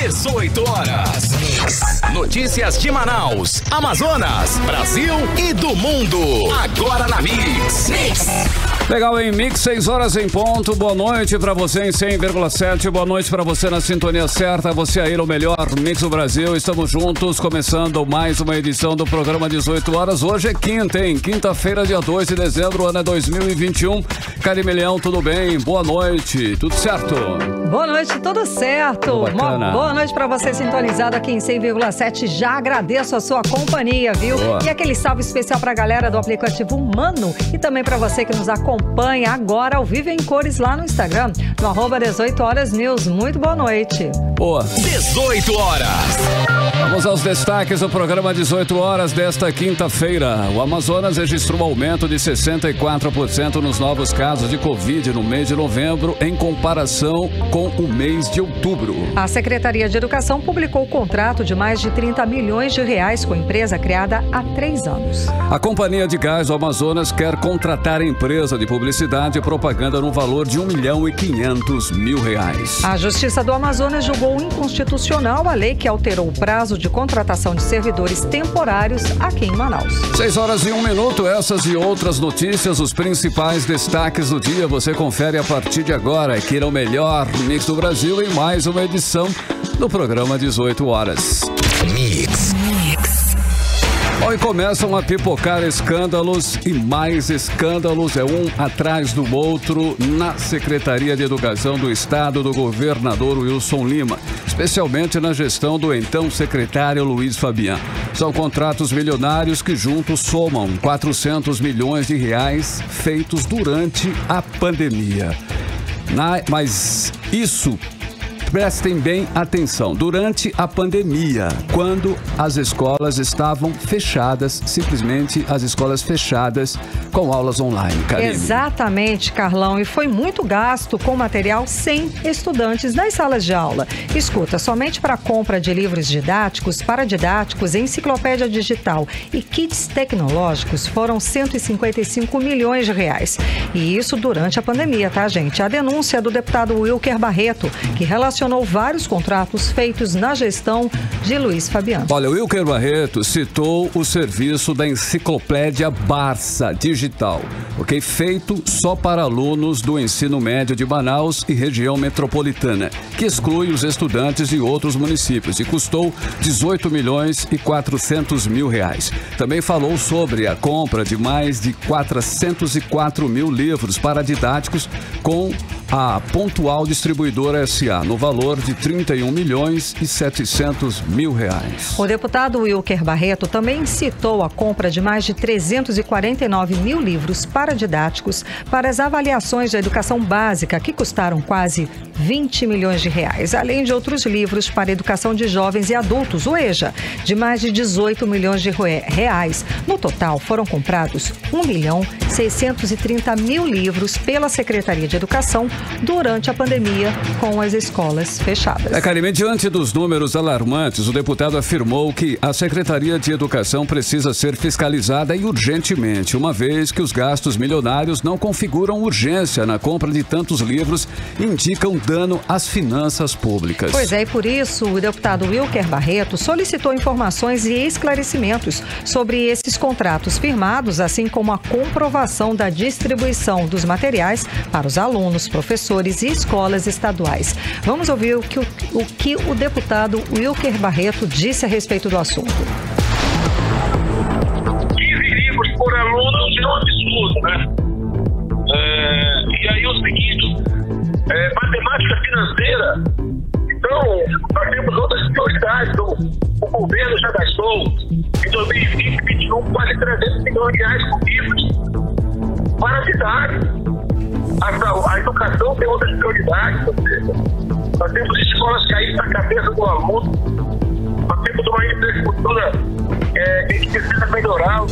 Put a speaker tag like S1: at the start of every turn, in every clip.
S1: 18 horas. Notícias de Manaus, Amazonas, Brasil e do mundo. Agora na Mix.
S2: Legal, em Mix, 6 horas em ponto. Boa noite pra você em 100,7. Boa noite pra você na sintonia certa. Você aí no melhor Mix do Brasil. Estamos juntos, começando mais uma edição do programa 18 horas. Hoje é quinta, hein? Quinta-feira, dia 2 de dezembro, ano é 2021. Carimilhão, tudo bem? Boa noite, tudo certo?
S3: Boa noite, tudo certo. Boa noite pra você sintonizado aqui em 100,7. Já agradeço a sua companhia, viu?
S2: Boa.
S3: E aquele salve especial pra galera do aplicativo Mano e também pra você que nos acompanha agora ao vivo em cores lá no Instagram, no @18horasnews. Muito boa noite.
S2: Boa.
S1: 18 horas.
S2: Vamos aos destaques do programa 18 horas desta quinta-feira. O Amazonas registrou um aumento de 64% nos novos casos de Covid no mês de novembro, em comparação com o mês de outubro.
S3: A Secretaria de Educação publicou o contrato de mais de 30 milhões de reais com a empresa criada há 3 anos.
S2: A Companhia de Gás do Amazonas quer contratar a empresa de publicidade e propaganda no valor de R$1.500.000.
S3: A Justiça do Amazonas julgou inconstitucional a lei que alterou o prazo de contratação de servidores temporários aqui em Manaus.
S2: 6 horas e 1 minuto, essas e outras notícias, os principais destaques do dia, você confere a partir de agora, aqui no melhor Mix do Brasil, em mais uma edição do programa 18 horas.
S1: Mix.
S2: Hoje começam a pipocar escândalos e mais escândalos, um atrás do outro, na Secretaria de Educação do Estado do governador Wilson Lima, especialmente na gestão do então secretário Luiz Fabian. São contratos milionários que juntos somam 400 milhões de reais feitos durante a pandemia. Mas isso... Prestem bem atenção, durante a pandemia, quando as escolas estavam fechadas, simplesmente as escolas fechadas com aulas online, Karine.
S3: Exatamente, Carlão, e foi muito gasto com material sem estudantes nas salas de aula. Escuta, somente para a compra de livros didáticos, paradidáticos, enciclopédia digital e kits tecnológicos foram 155 milhões de reais. E isso durante a pandemia, tá, gente? A denúncia é do deputado Wilker Barreto, que relacionou vários contratos feitos na gestão de Luiz Fabian.
S2: Olha, o Wilker Barreto citou o serviço da enciclopédia Barça Digital, ok? Feito só para alunos do ensino médio de Manaus e região metropolitana, que exclui os estudantes de outros municípios e custou 18 milhões e 400 mil reais. Também falou sobre a compra de mais de 404 mil livros paradidáticos com a Pontual Distribuidora S.A., no valor de 31 milhões e 700 mil reais.
S3: O deputado Wilker Barreto também citou a compra de mais de 349 mil livros paradidáticos para as avaliações da educação básica, que custaram quase 20 milhões de reais, além de outros livros para educação de jovens e adultos, o EJA, de mais de 18 milhões de reais. No total, foram comprados 1.630.000 livros pela Secretaria de Educação durante a pandemia, com as escolas fechadas.
S2: Karime, diante dos números alarmantes, o deputado afirmou que a Secretaria de Educação precisa ser fiscalizada e urgentemente, uma vez que os gastos milionários não configuram urgência na compra de tantos livros e indicam dano às finanças públicas.
S3: Pois é, e por isso o deputado Wilker Barreto solicitou informações e esclarecimentos sobre esses contratos firmados, assim como a comprovação da distribuição dos materiais para os alunos, professores e escolas estaduais. Vamos ouvir o que o deputado Wilker Barreto disse a respeito do assunto.
S4: 15 livros por aluno é um absurdo, né? E aí o seguinte, matemática financeira, então nós temos outras prioridades. O governo já gastou em 2020 e 2021 quase 300 milhões de reais com livros para a cidade. A educação tem outras prioridades, ou seja, nós temos escolas caindo na cabeça do aluno, nós temos uma infraestrutura que precisa melhorar.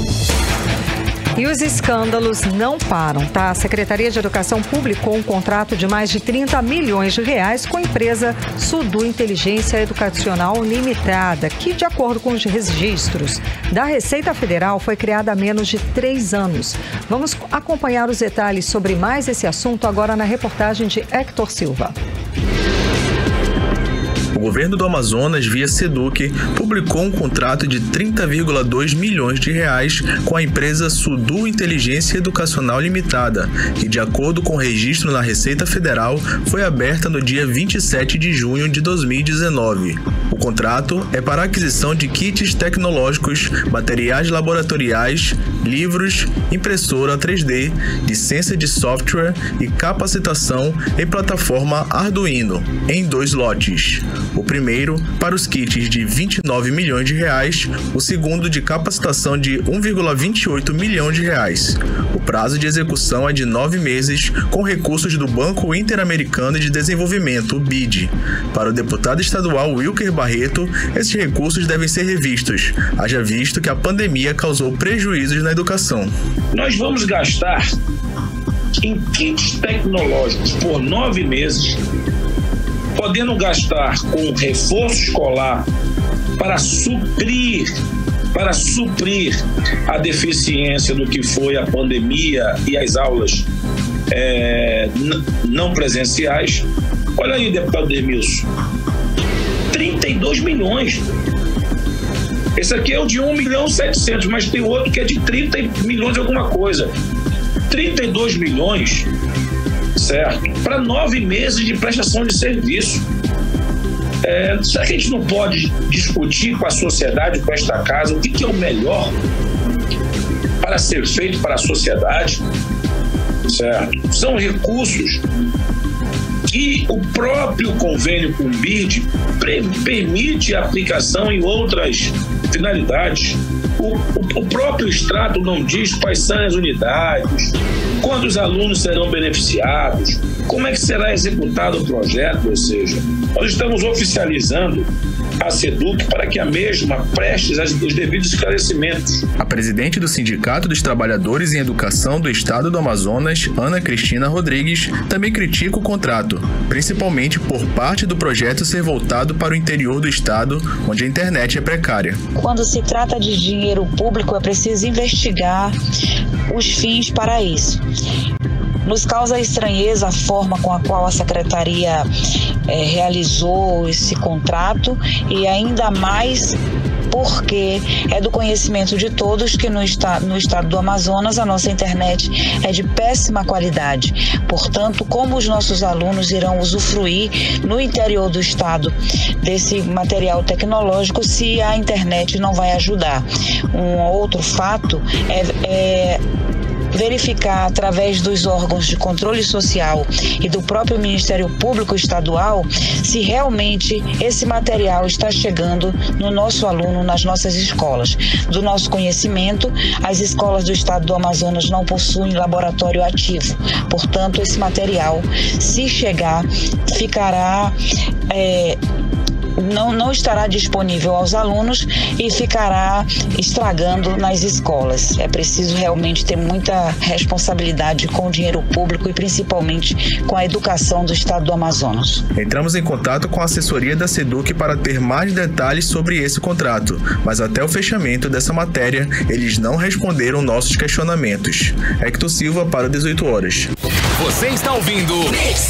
S3: E os escândalos não param, tá? A Secretaria de Educação publicou um contrato de mais de 30 milhões de reais com a empresa Sudu Inteligência Educacional Limitada, que, de acordo com os registros da Receita Federal, foi criada há menos de 3 anos. Vamos acompanhar os detalhes sobre mais esse assunto agora na reportagem de Hector Silva.
S5: governo do Amazonas, via SEDUC, publicou um contrato de 30,2 milhões de reais com a empresa Sudu Inteligência Educacional Limitada, que, de acordo com o registro na Receita Federal, foi aberta no dia 27 de junho de 2019. O contrato é para a aquisição de kits tecnológicos, materiais laboratoriais, livros, impressora 3D, licença de software e capacitação em plataforma Arduino, em 2 lotes. O primeiro para os kits de 29 milhões de reais, o segundo de capacitação de 1,28 milhão de reais. O prazo de execução é de 9 meses, com recursos do Banco Interamericano de Desenvolvimento, BID. Para o deputado estadual Wilker Barreto, esses recursos devem ser revistos, haja visto que a pandemia causou prejuízos na educação.
S6: Nós vamos gastar em kits tecnológicos por 9 meses, podendo gastar com reforço escolar para suprir a deficiência do que foi a pandemia e as aulas não presenciais. Olha aí, deputado Demilson, 32 milhões. Esse aqui é o de 1.700.000, mas tem outro que é de 30 milhões e alguma coisa. 32 milhões, certo? Para 9 meses de prestação de serviço. Será que a gente não pode discutir com a sociedade, com esta casa, o que é o melhor para ser feito para a sociedade? Certo? São recursos que o próprio convênio com o BID permite a aplicação em outras finalidades. O próprio extrato não diz quais são as unidades, quantos alunos serão beneficiados, como é que será executado o projeto, ou seja, nós estamos oficializando a SEDUC para que a mesma preste os devidos esclarecimentos.
S5: A presidente do Sindicato dos Trabalhadores em Educação do Estado do Amazonas, Ana Cristina Rodrigues, também critica o contrato, principalmente por parte do projeto ser voltado para o interior do estado, onde a internet é precária.
S7: Quando se trata de dinheiro público, é preciso investigar os fins para isso. Nos causa estranheza a forma com a qual a Secretaria realizou esse contrato e ainda mais porque é do conhecimento de todos que no estado do Amazonas a nossa internet é de péssima qualidade. Portanto, como os nossos alunos irão usufruir no interior do estado desse material tecnológico se a internet não vai ajudar? Um outro fato é verificar através dos órgãos de controle social e do próprio Ministério Público Estadual se realmente esse material está chegando no nosso aluno, nas nossas escolas. Do nosso conhecimento, as escolas do estado do Amazonas não possuem laboratório ativo. Portanto, esse material, se chegar, ficará não estará disponível aos alunos e ficará estragando nas escolas. É preciso realmente ter muita responsabilidade com o dinheiro público e principalmente com a educação do estado do Amazonas.
S5: Entramos em contato com a assessoria da SEDUC para ter mais detalhes sobre esse contrato, mas até o fechamento dessa matéria, eles não responderam nossos questionamentos. Hector Silva para 18 horas.
S1: Você está ouvindo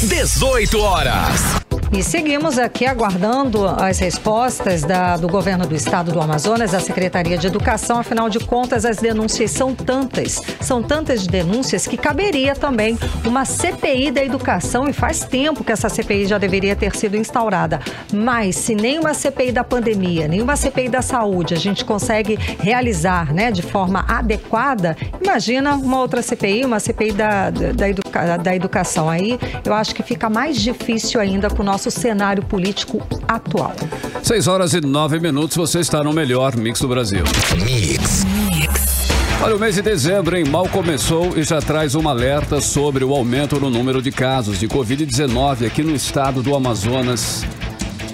S1: 18 horas.
S3: E seguimos aqui aguardando as respostas do governo do estado do Amazonas, da Secretaria de Educação. Afinal de contas, as denúncias são tantas denúncias que caberia também uma CPI da educação, e faz tempo que essa CPI já deveria ter sido instaurada. Mas se nem uma CPI da pandemia, nem uma CPI da saúde a gente consegue realizar, né, de forma adequada, imagina uma outra CPI, uma CPI da educação. Aí eu acho que fica mais difícil ainda com o nosso cenário político atual.
S2: 6h09, você está no melhor Mix do Brasil.
S1: Mix.
S2: Olha, o mês de dezembro, mal começou e já traz um alerta sobre o aumento no número de casos de Covid-19 aqui no estado do Amazonas.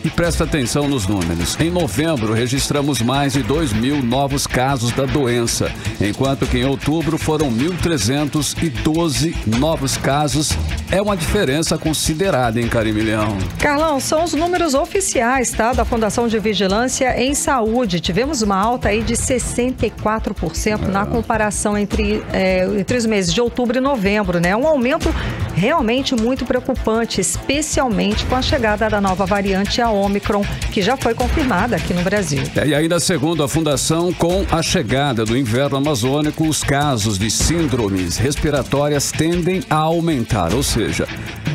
S2: E presta atenção nos números. Em novembro, registramos mais de 2.000 novos casos da doença, enquanto que em outubro foram 1.312 novos casos. É uma diferença considerada, hein, Karime Leão?
S3: Carlão, são os números oficiais, tá? Da Fundação de Vigilância em Saúde. Tivemos uma alta aí de 64% na comparação entre os meses de outubro e novembro, né? Um aumento realmente muito preocupante, especialmente com a chegada da nova variante, a Ômicron, que já foi confirmada aqui no Brasil.
S2: E ainda segundo a Fundação, com a chegada do inverno amazônico, os casos de síndromes respiratórias tendem a aumentar, ou seja,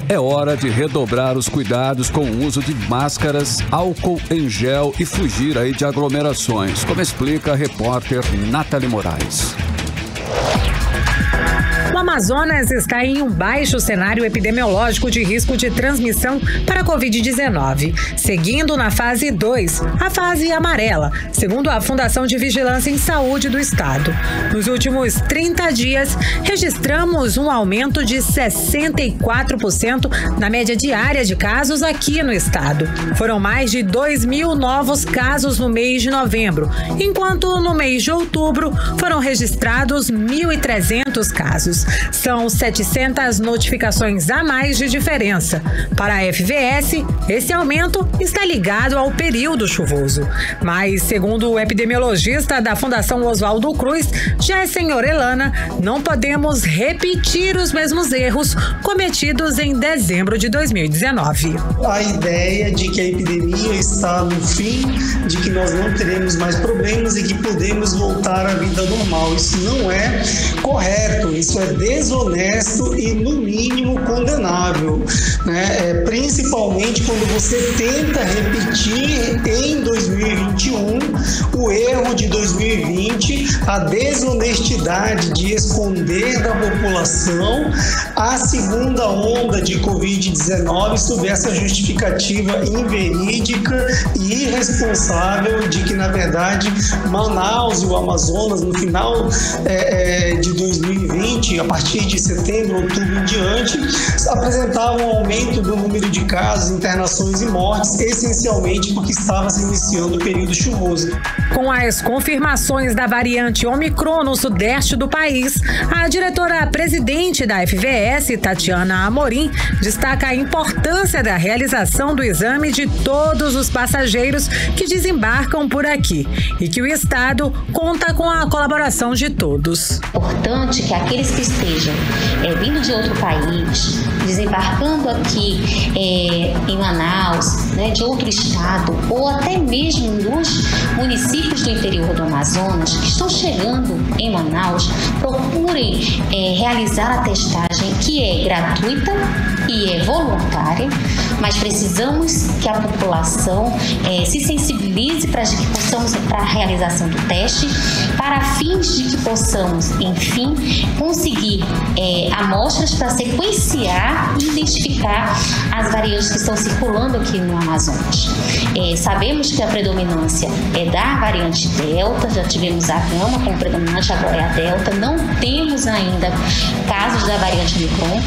S2: é hora de redobrar os cuidados com o uso de máscaras, álcool em gel e fugir aí de aglomerações, como explica a repórter Nathalie Moraes.
S8: O Amazonas está em um baixo cenário epidemiológico de risco de transmissão para a Covid-19, seguindo na fase 2, a fase amarela, segundo a Fundação de Vigilância em Saúde do Estado. Nos últimos 30 dias, registramos um aumento de 64% na média diária de casos aqui no estado. Foram mais de 2.000 novos casos no mês de novembro, enquanto no mês de outubro foram registrados 1.300 casos. São 700 notificações a mais de diferença. Para a FVS, esse aumento está ligado ao período chuvoso. Mas, segundo o epidemiologista da Fundação Oswaldo Cruz, Jessen Orellana, não podemos repetir os mesmos erros cometidos em dezembro de 2019.
S9: A ideia de que a epidemia está no fim, de que nós não teremos mais problemas e que podemos voltar à vida normal. Isso não é correto, isso é desonesto e, no mínimo, condenável, né? Principalmente quando você tenta repetir em 2021 o erro de 2020, a desonestidade de esconder da população a segunda onda de Covid-19 sob essa justificativa inverídica e irresponsável de que, na verdade, Manaus e o Amazonas, no final de 2020, a partir de setembro, outubro em diante, apresentavam um aumento do número de casos, internações e mortes, essencialmente porque estava se iniciando o período chuvoso.
S8: Com as confirmações da variante Ômicron no sudeste do país, a diretora-presidente da FVS, Tatiana Amorim, destaca a importância da realização do exame de todos os passageiros que desembarcam por aqui e que o Estado conta com a colaboração de todos.
S10: Importante que aqueles que estejam vindo de outro país, desembarcando aqui em Manaus, né, de outro estado, ou até mesmo nos municípios do interior do Amazonas, que estão chegando em Manaus, procurem realizar a testagem, que é gratuita e é voluntária, mas precisamos que a população se sensibilize para que possamos para a realização do teste, para fins de que possamos, enfim, conseguir amostras para sequenciar e identificar as variantes que estão circulando aqui no Amazonas. Sabemos que a predominância é da variante Delta, já tivemos a Gama como predominante, agora é a Delta, não temos ainda casos da variante Omicron,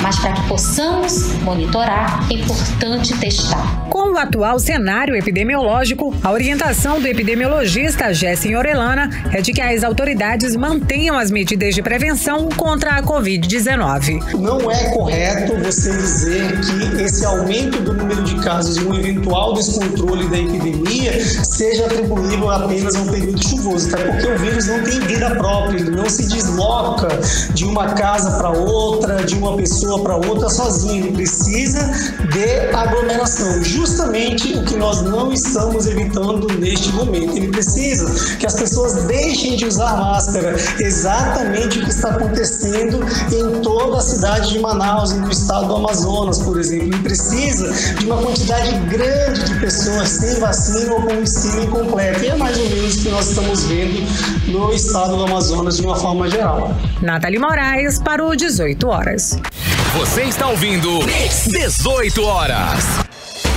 S10: mas para que possamos monitorar, é importante testar.
S8: Com o atual cenário epidemiológico, a orientação do epidemiologista Jessen Orellana é de que as autoridades mantenham as medidas de prevenção contra a Covid-19.
S9: Não é correto você dizer que esse aumento do número de casos e um eventual descontrole da epidemia seja atribuível apenas a um período chuvoso, até porque o vírus não tem vida própria, ele não se desloca de uma casa para outra, de uma pessoa para outra sozinho, ele precisa de aglomeração, justamente o que nós não estamos evitando neste momento. Ele precisa que as pessoas deixem de usar máscara, exatamente o que está acontecendo em toda a cidade de Manaus e no estado do Amazonas, por exemplo. Ele precisa de uma quantidade grande de pessoas sem vacina ou com o esquema incompleto, e é mais ou menos o que nós estamos vendo no estado do Amazonas de uma forma geral.
S8: Nathalie Moraes para o 18 horas.
S1: Você está ouvindo 18 horas.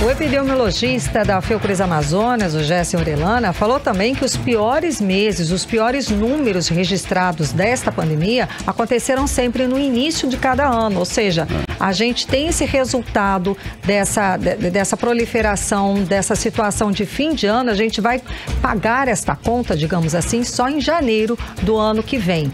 S3: O epidemiologista da Fiocruz Amazonas, o Jessen Orellana, falou também que os piores meses, os piores números registrados desta pandemia aconteceram sempre no início de cada ano, ou seja, a gente tem esse resultado dessa proliferação, dessa situação de fim de ano, a gente vai pagar esta conta, digamos assim, só em janeiro do ano que vem.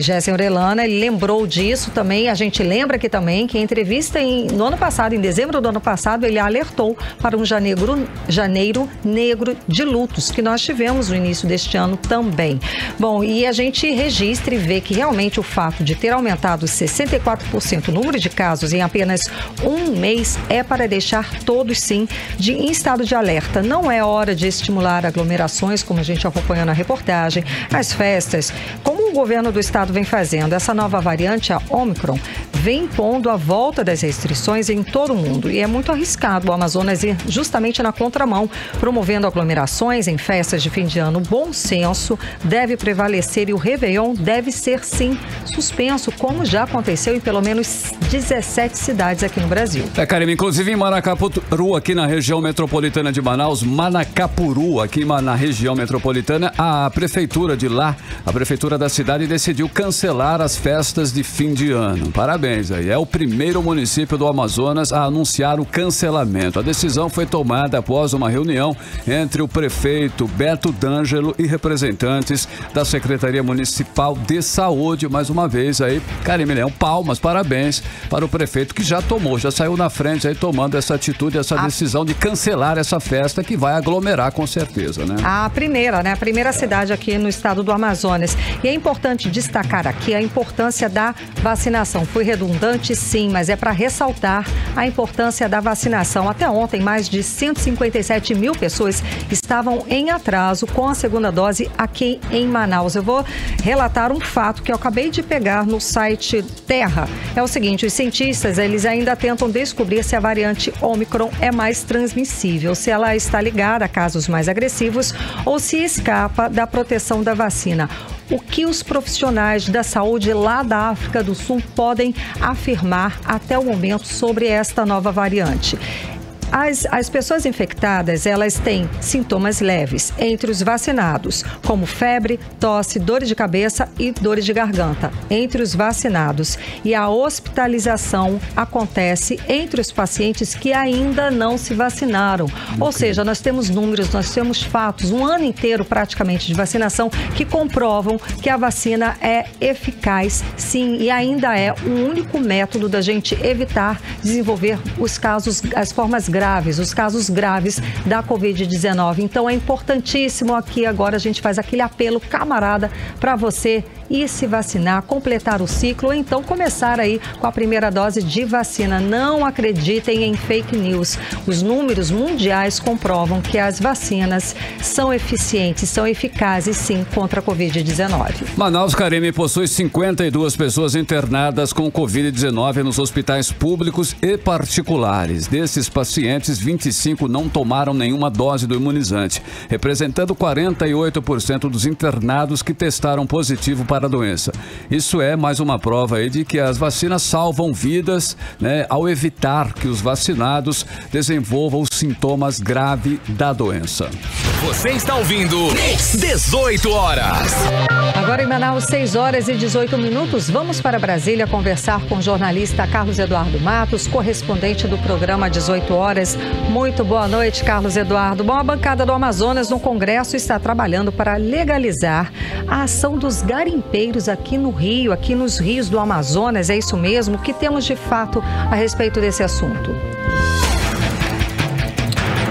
S3: Jéssica Orellana, ele lembrou disso também, a gente lembra aqui também que em entrevista no ano passado, em dezembro do ano passado, ele alertou para um janeiro negro de lutos, que nós tivemos no início deste ano também. Bom, e a gente registra e vê que realmente o fato de ter aumentado 64% o número de casos em apenas um mês é para deixar todos, sim, em estado de alerta. Não é hora de estimular aglomerações, como a gente acompanhou na reportagem, as festas, como o governo do estado vem fazendo. Essa nova variante, a Omicron, vem impondo a volta das restrições em todo o mundo. E é muito arriscado o Amazonas ir justamente na contramão, promovendo aglomerações em festas de fim de ano. Bom senso deve prevalecer e o Réveillon deve ser, sim, suspenso, como já aconteceu em pelo menos 17 cidades aqui no Brasil.
S2: Karime, inclusive em Manacapuru, aqui na região metropolitana de Manaus, Manacapuru, aqui na região metropolitana, a prefeitura de lá, a prefeitura da cidade decidiu cancelar as festas de fim de ano. Parabéns aí. É o primeiro município do Amazonas a anunciar o cancelamento. A decisão foi tomada após uma reunião entre o prefeito Beto D'Angelo e representantes da Secretaria Municipal de Saúde. Mais uma vez aí, Karime Leão, palmas, parabéns para o prefeito que já saiu na frente aí tomando essa atitude, essa decisão de cancelar essa festa que vai aglomerar com certeza, né? A primeira cidade aqui no estado do Amazonas. E é importante destacar aqui a importância da vacinação. Foi redundante, sim, mas é para ressaltar a importância da vacinação. Até ontem, mais de 157 mil pessoas estavam em atraso com a segunda dose aqui em Manaus. Eu vou relatar um fato que eu acabei de pegar no site Terra. É o seguinte, os cientistas, eles ainda tentam descobrir se a variante Omicron é mais transmissível, se ela está ligada a casos mais agressivos ou se escapa da proteção da vacina. O que os profissionais da saúde lá da África do Sul podem afirmar até o momento sobre esta nova variante? As pessoas infectadas, elas têm sintomas leves entre os vacinados, como febre, tosse, dores de cabeça e dores de garganta, entre os vacinados. E a hospitalização acontece entre os pacientes que ainda não se vacinaram. Ou seja, nós temos números, nós temos fatos, um ano inteiro praticamente de vacinação que comprovam que a vacina é eficaz, sim, e ainda é o único método da gente evitar desenvolver as formas graves, os casos graves da Covid-19. Então é importantíssimo aqui agora a gente faz aquele apelo camarada para você ir se vacinar, completar o ciclo ou então começar aí com a primeira dose de vacina. Não acreditem em fake news. Os números mundiais comprovam que as vacinas são eficientes, são eficazes sim contra a Covid-19. Manaus, Karime, possui 52 pessoas internadas com Covid-19 nos hospitais públicos e particulares. Desses pacientes, 25 não tomaram nenhuma dose do imunizante, representando 48% dos internados que testaram positivo para a doença. Isso é mais uma prova aí de que as vacinas salvam vidas, né, ao evitar que os vacinados desenvolvam os sintomas graves da doença.
S1: Você está ouvindo 18 horas.
S3: Agora em Manaus, 6 horas e 18 minutos. Vamos para Brasília conversar com o jornalista Carlos Eduardo Matos, correspondente do programa 18 horas. Muito boa noite, Carlos Eduardo. Bom, a bancada do Amazonas no Congresso está trabalhando para legalizar a ação dos garimpeiros aqui no Rio, aqui nos rios do Amazonas. É isso mesmo? O que temos de fato a respeito desse assunto?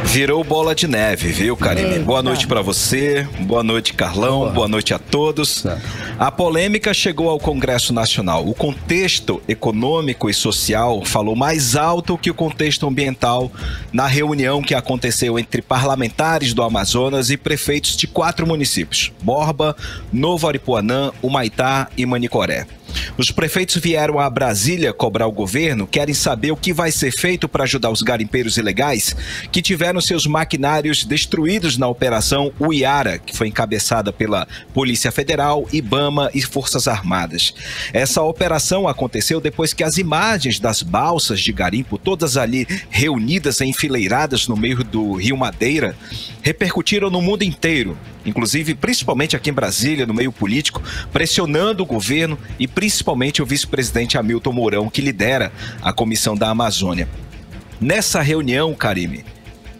S11: Virou bola de neve, viu, Karime?
S3: Eita.
S11: Boa noite pra você, boa noite, Carlão, boa noite a todos. A polêmica chegou ao Congresso Nacional. O contexto econômico e social falou mais alto que o contexto ambiental na reunião que aconteceu entre parlamentares do Amazonas e prefeitos de 4 municípios: Borba, Novo Aripuanã, Humaitá e Manicoré. Os prefeitos vieram a Brasília cobrar o governo, querem saber o que vai ser feito para ajudar os garimpeiros ilegais que tiveram seus maquinários destruídos na Operação Uiara, que foi encabeçada pela Polícia Federal, IBAMA e Forças Armadas. Essa operação aconteceu depois que as imagens das balsas de garimpo, todas ali reunidas, enfileiradas no meio do Rio Madeira, repercutiram no mundo inteiro. inclusive principalmente aqui em Brasília, no meio político, pressionando o governo e principalmente o vice-presidente Hamilton Mourão, que lidera a Comissão da Amazônia. Nessa reunião, Karime,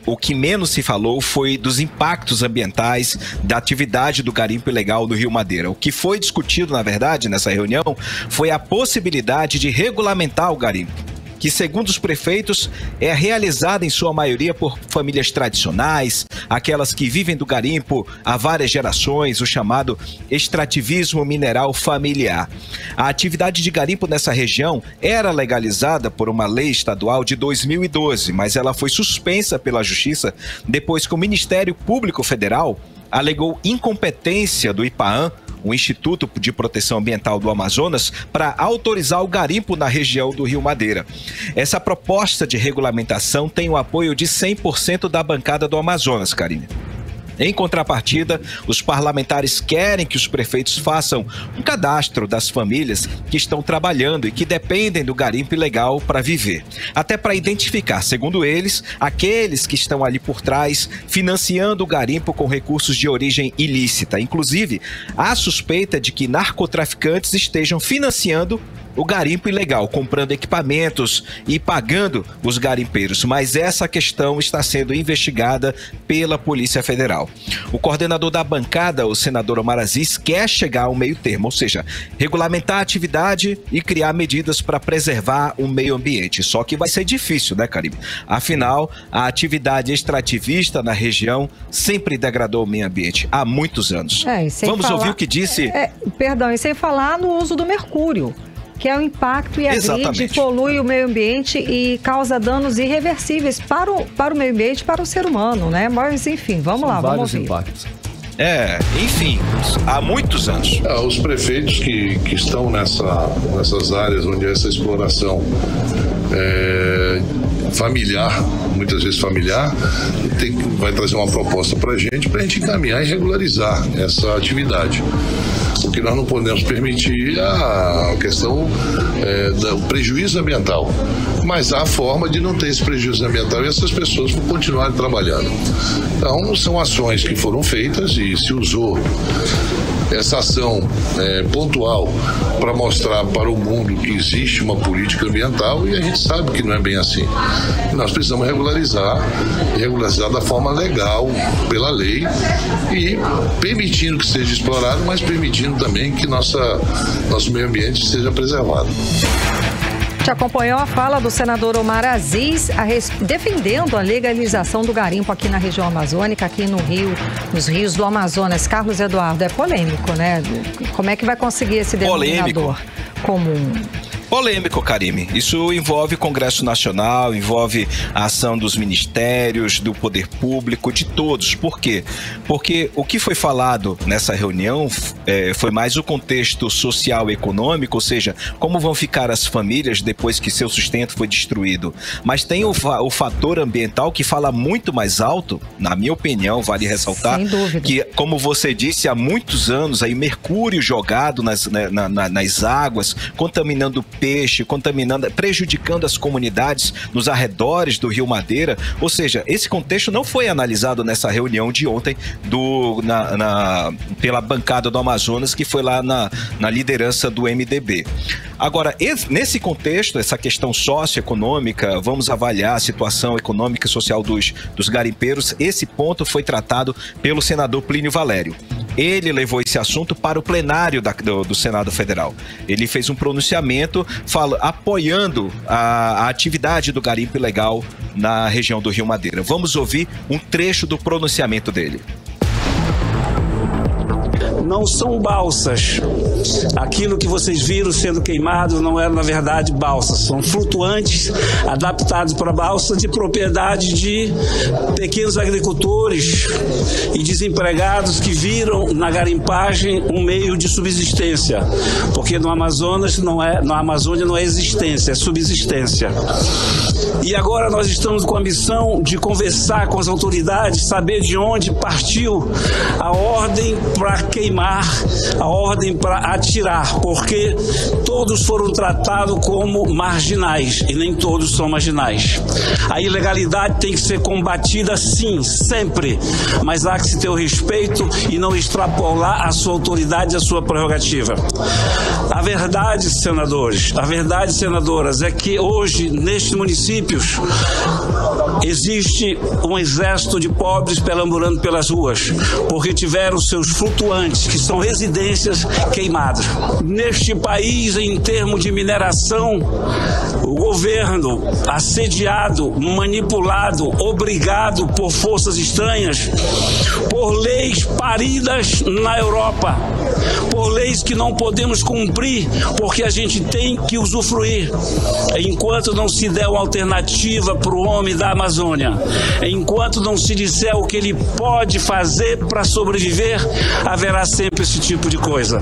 S11: o que menos se falou foi dos impactos ambientais da atividade do garimpo ilegal no Rio Madeira. O que foi discutido, na verdade, nessa reunião, foi a possibilidade de regulamentar o garimpo, que, segundo os prefeitos, é realizada em sua maioria por famílias tradicionais, aquelas que vivem do garimpo há várias gerações, o chamado extrativismo mineral familiar. A atividade de garimpo nessa região era legalizada por uma lei estadual de 2012, mas ela foi suspensa pela Justiça depois que o Ministério Público Federal alegou incompetência do IPAAM, o Instituto de Proteção Ambiental do Amazonas, para autorizar o garimpo na região do Rio Madeira. Essa proposta de regulamentação tem o apoio de 100% da bancada do Amazonas, Karine. Em contrapartida, os parlamentares querem que os prefeitos façam um cadastro das famílias que estão trabalhando e que dependem do garimpo ilegal para viver. Até para identificar, segundo eles, aqueles que estão ali por trás financiando o garimpo com recursos de origem ilícita. Inclusive, há suspeita de que narcotraficantes estejam financiando o garimpo ilegal, comprando equipamentos e pagando os garimpeiros, mas essa questão está sendo investigada pela Polícia Federal. O coordenador da bancada, o senador Omar Aziz, quer chegar ao meio termo, ou seja, regulamentar a atividade e criar medidas para preservar o meio ambiente. Só que vai ser difícil, né, Karime? Afinal, a atividade extrativista na região sempre degradou o meio ambiente há muitos anos. Vamos ouvir o que disse...
S3: Perdão, e sem falar no uso do mercúrio, que é o impacto e agride, polui o meio ambiente e causa danos irreversíveis para o meio ambiente e para o ser humano, né? Mas, enfim, vamos lá, vamos ouvir.
S2: Impactos.
S11: Enfim, há muitos anos.
S12: Os prefeitos que estão nessas áreas onde essa exploração familiar, muitas vezes familiar, vai trazer uma proposta para a gente encaminhar e regularizar essa atividade. Porque nós não podemos permitir a questão do prejuízo ambiental. Mas há forma de não ter esse prejuízo ambiental e essas pessoas vão continuar trabalhando. Então, são ações que foram feitas e se usou essa ação pontual para mostrar para o mundo que existe uma política ambiental e a gente sabe que não é bem assim. Nós precisamos regularizar da forma legal, pela lei e permitindo que seja explorado, mas permitindo também que nosso meio ambiente seja preservado.
S3: Te acompanhou a fala do senador Omar Aziz defendendo a legalização do garimpo aqui na região amazônica, aqui no Rio, nos rios do Amazonas. Carlos Eduardo, é polêmico, né? Como é que vai conseguir esse denominador comum?
S11: Polêmico, Karime. Isso envolve Congresso Nacional, envolve a ação dos ministérios, do poder público, de todos. Por quê? Porque o que foi falado nessa reunião foi mais o contexto social e econômico, ou seja, como vão ficar as famílias depois que seu sustento foi destruído. Mas tem o fator ambiental que fala muito mais alto, na minha opinião, vale ressaltar, sem dúvida, que, como você disse, há muitos anos, aí mercúrio jogado nas águas, contaminando peixe, prejudicando as comunidades nos arredores do Rio Madeira. Ou seja, esse contexto não foi analisado nessa reunião de ontem pela bancada do Amazonas, que foi lá na liderança do MDB. Agora, nesse contexto, essa questão socioeconômica, vamos avaliar a situação econômica e social dos garimpeiros. Esse ponto foi tratado pelo senador Plínio Valério. Ele levou esse assunto para o plenário do Senado Federal. Ele fez um pronunciamento apoiando a atividade do garimpo ilegal na região do Rio Madeira. Vamos ouvir um trecho do pronunciamento dele.
S13: Não são balsas. Aquilo que vocês viram sendo queimado não era, na verdade, balsas. São flutuantes adaptados para balsa de propriedade de pequenos agricultores e desempregados que viram na garimpagem um meio de subsistência. Porque no Amazonas na Amazônia não é existência, é subsistência. E agora nós estamos com a missão de conversar com as autoridades, saber de onde partiu a ordem para queimar queimar, a ordem para atirar, porque todos foram tratados como marginais e nem todos são marginais. A ilegalidade tem que ser combatida sim, sempre, mas há que se ter o respeito e não extrapolar a sua autoridade e a sua prerrogativa. A verdade, senadores, a verdade, senadoras, é que hoje, nestes municípios, existe um exército de pobres perambulando pelas ruas, porque tiveram seus flutuantes, que são residências, queimadas. Neste país, em termos de mineração, o governo assediado, manipulado, obrigado por forças estranhas, por leis paridas na Europa, por leis que não podemos cumprir, porque a gente tem que usufruir. Enquanto não se der uma alternativa para o homem da Amazônia, enquanto não se disser o que ele pode fazer para sobreviver, haverá sempre esse tipo de coisa.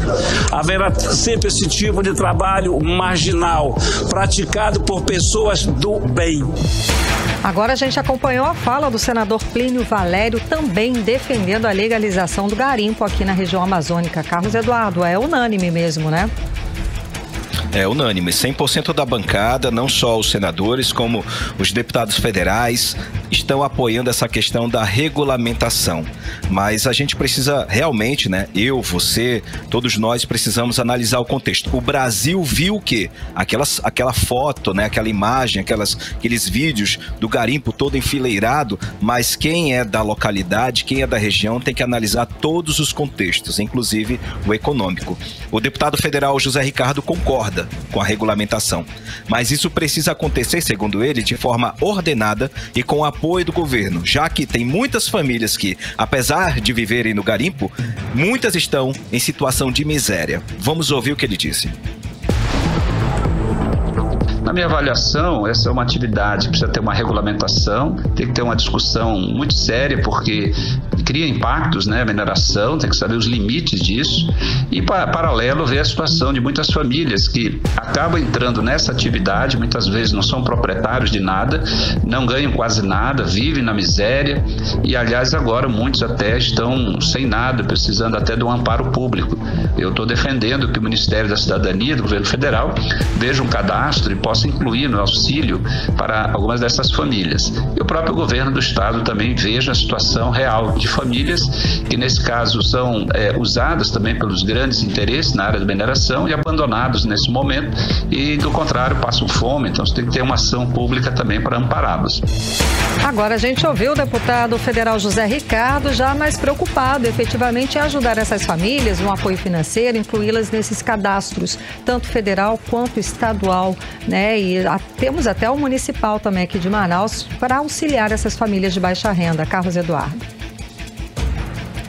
S13: Haverá sempre esse tipo de trabalho marginal, praticado por pessoas do bem.
S3: Agora a gente acompanhou a fala do senador Plínio Valério, também defendendo a legalização do garimpo aqui na região amazônica. Carlos Eduardo, é unânime mesmo, né?
S11: É unânime, 100% da bancada, não só os senadores, como os deputados federais, estão apoiando essa questão da regulamentação. Mas a gente precisa realmente, né? Eu, você, todos nós precisamos analisar o contexto. O Brasil viu o quê? Aquela foto, né? Aquela imagem, aqueles vídeos do garimpo todo enfileirado, mas quem é da localidade, quem é da região, tem que analisar todos os contextos, inclusive o econômico. O deputado federal José Ricardo concorda com a regulamentação, mas isso precisa acontecer, segundo ele, de forma ordenada e com apoio do governo, já que tem muitas famílias que, apesar de viverem no garimpo, muitas estão em situação de miséria. Vamos ouvir o que ele disse.
S14: Na minha avaliação, essa é uma atividade que precisa ter uma regulamentação, tem que ter uma discussão muito séria, porque cria impactos, né? A mineração, tem que saber os limites disso, e paralelo ver a situação de muitas famílias que acabam entrando nessa atividade, muitas vezes não são proprietários de nada, não ganham quase nada, vivem na miséria, e aliás agora muitos até estão sem nada, precisando até de um amparo público. Eu estou defendendo que o Ministério da Cidadania, do Governo Federal, veja um cadastro e possa incluir no auxílio para algumas dessas famílias. E o próprio governo do estado também veja a situação real de famílias que nesse caso são usadas também pelos grandes interesses na área da mineração e abandonados nesse momento e do contrário passam fome, então você tem que ter uma ação pública também para ampará-los.
S3: Agora a gente ouviu o deputado federal José Ricardo já mais preocupado efetivamente em ajudar essas famílias no apoio financeiro, incluí-las nesses cadastros, tanto federal quanto estadual, né? E temos até o municipal também aqui de Manaus para auxiliar essas famílias de baixa renda. Carlos Eduardo.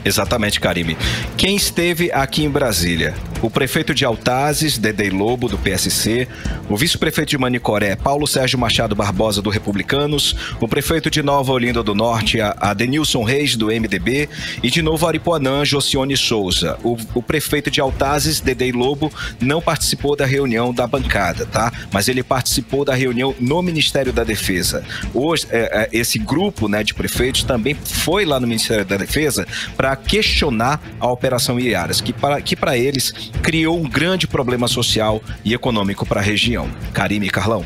S11: Exatamente, Karime. Quem esteve aqui em Brasília? O prefeito de Altazes, Dedei Lobo, do PSC, o vice-prefeito de Manicoré, Paulo Sérgio Machado Barbosa, do Republicanos, o prefeito de Nova Olinda do Norte, Adenilson Reis, do MDB, e de Novo Aripuanã, Josione Souza. O prefeito de Altazes, Dedei Lobo, não participou da reunião da bancada, tá? Mas ele participou da reunião no Ministério da Defesa. Hoje, esse grupo, né, de prefeitos também foi lá no Ministério da Defesa para questionar a Operação Iaras, que para eles criou um grande problema social e econômico para a região. Karime e Carlão.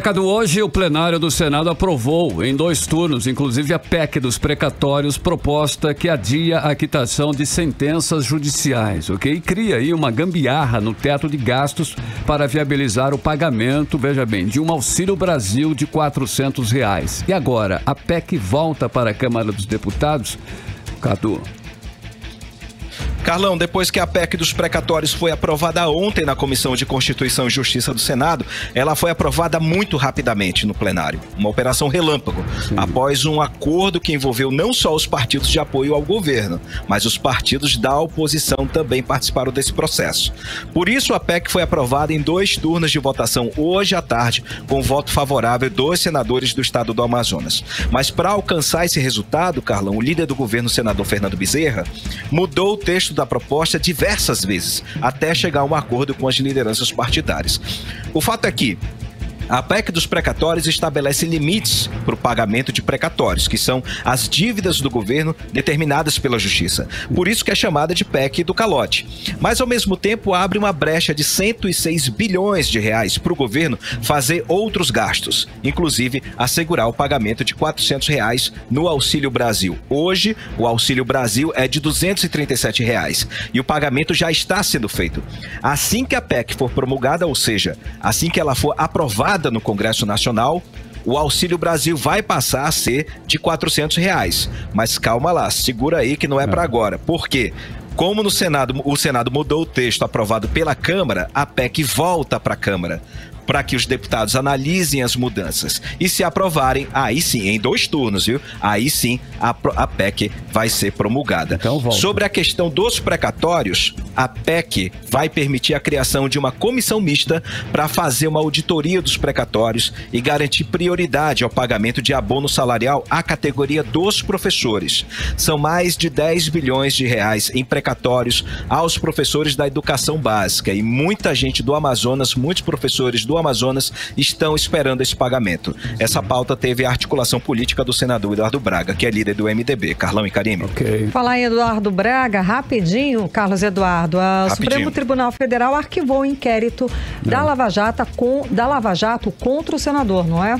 S2: Cadu, hoje o plenário do Senado aprovou em 2 turnos, inclusive a PEC dos precatórios, proposta que adia a quitação de sentenças judiciais, ok? E cria aí uma gambiarra no teto de gastos para viabilizar o pagamento, veja bem, de um Auxílio Brasil de R$400. E agora, a PEC volta para a Câmara dos Deputados? Cadu.
S11: Carlão, depois que a PEC dos precatórios foi aprovada ontem na Comissão de Constituição e Justiça do Senado, ela foi aprovada muito rapidamente no plenário. Uma operação relâmpago, após um acordo que envolveu não só os partidos de apoio ao governo, mas os partidos da oposição também participaram desse processo. Por isso, a PEC foi aprovada em 2 turnos de votação hoje à tarde, com voto favorável dos senadores do estado do Amazonas. Mas para alcançar esse resultado, Carlão, o líder do governo, o senador Fernando Bezerra, mudou o texto da proposta diversas vezes, até chegar a um acordo com as lideranças partidárias. O fato é que A PEC dos precatórios estabelece limites para o pagamento de precatórios, que são as dívidas do governo determinadas pela Justiça. Por isso que é chamada de PEC do calote. Mas, ao mesmo tempo, abre uma brecha de 106 bilhões de reais para o governo fazer outros gastos, inclusive assegurar o pagamento de R$400 no Auxílio Brasil. Hoje, o Auxílio Brasil é de R$237 e o pagamento já está sendo feito. Assim que a PEC for promulgada, ou seja, assim que ela for aprovada no Congresso Nacional, o Auxílio Brasil vai passar a ser de R$400. Mas calma lá, segura aí que não é para agora. Por quê? Como o Senado mudou o texto aprovado pela Câmara, a PEC volta para a Câmara, para que os deputados analisem as mudanças. E se aprovarem, aí sim, em 2 turnos, viu? Aí sim, a PEC vai ser promulgada. Então, sobre a questão dos precatórios, a PEC vai permitir a criação de uma comissão mista para fazer uma auditoria dos precatórios e garantir prioridade ao pagamento de abono salarial à categoria dos professores. São mais de 10 bilhões de reais em precatórios aos professores da educação básica e muita gente do Amazonas, muitos professores do Amazonas estão esperando esse pagamento. Essa pauta teve a articulação política do senador Eduardo Braga, que é líder do MDB. Carlão e Karime.
S3: Falar em Eduardo Braga, rapidinho, Carlos Eduardo. O Supremo Tribunal Federal arquivou o inquérito da Lava Jato contra o senador, não é?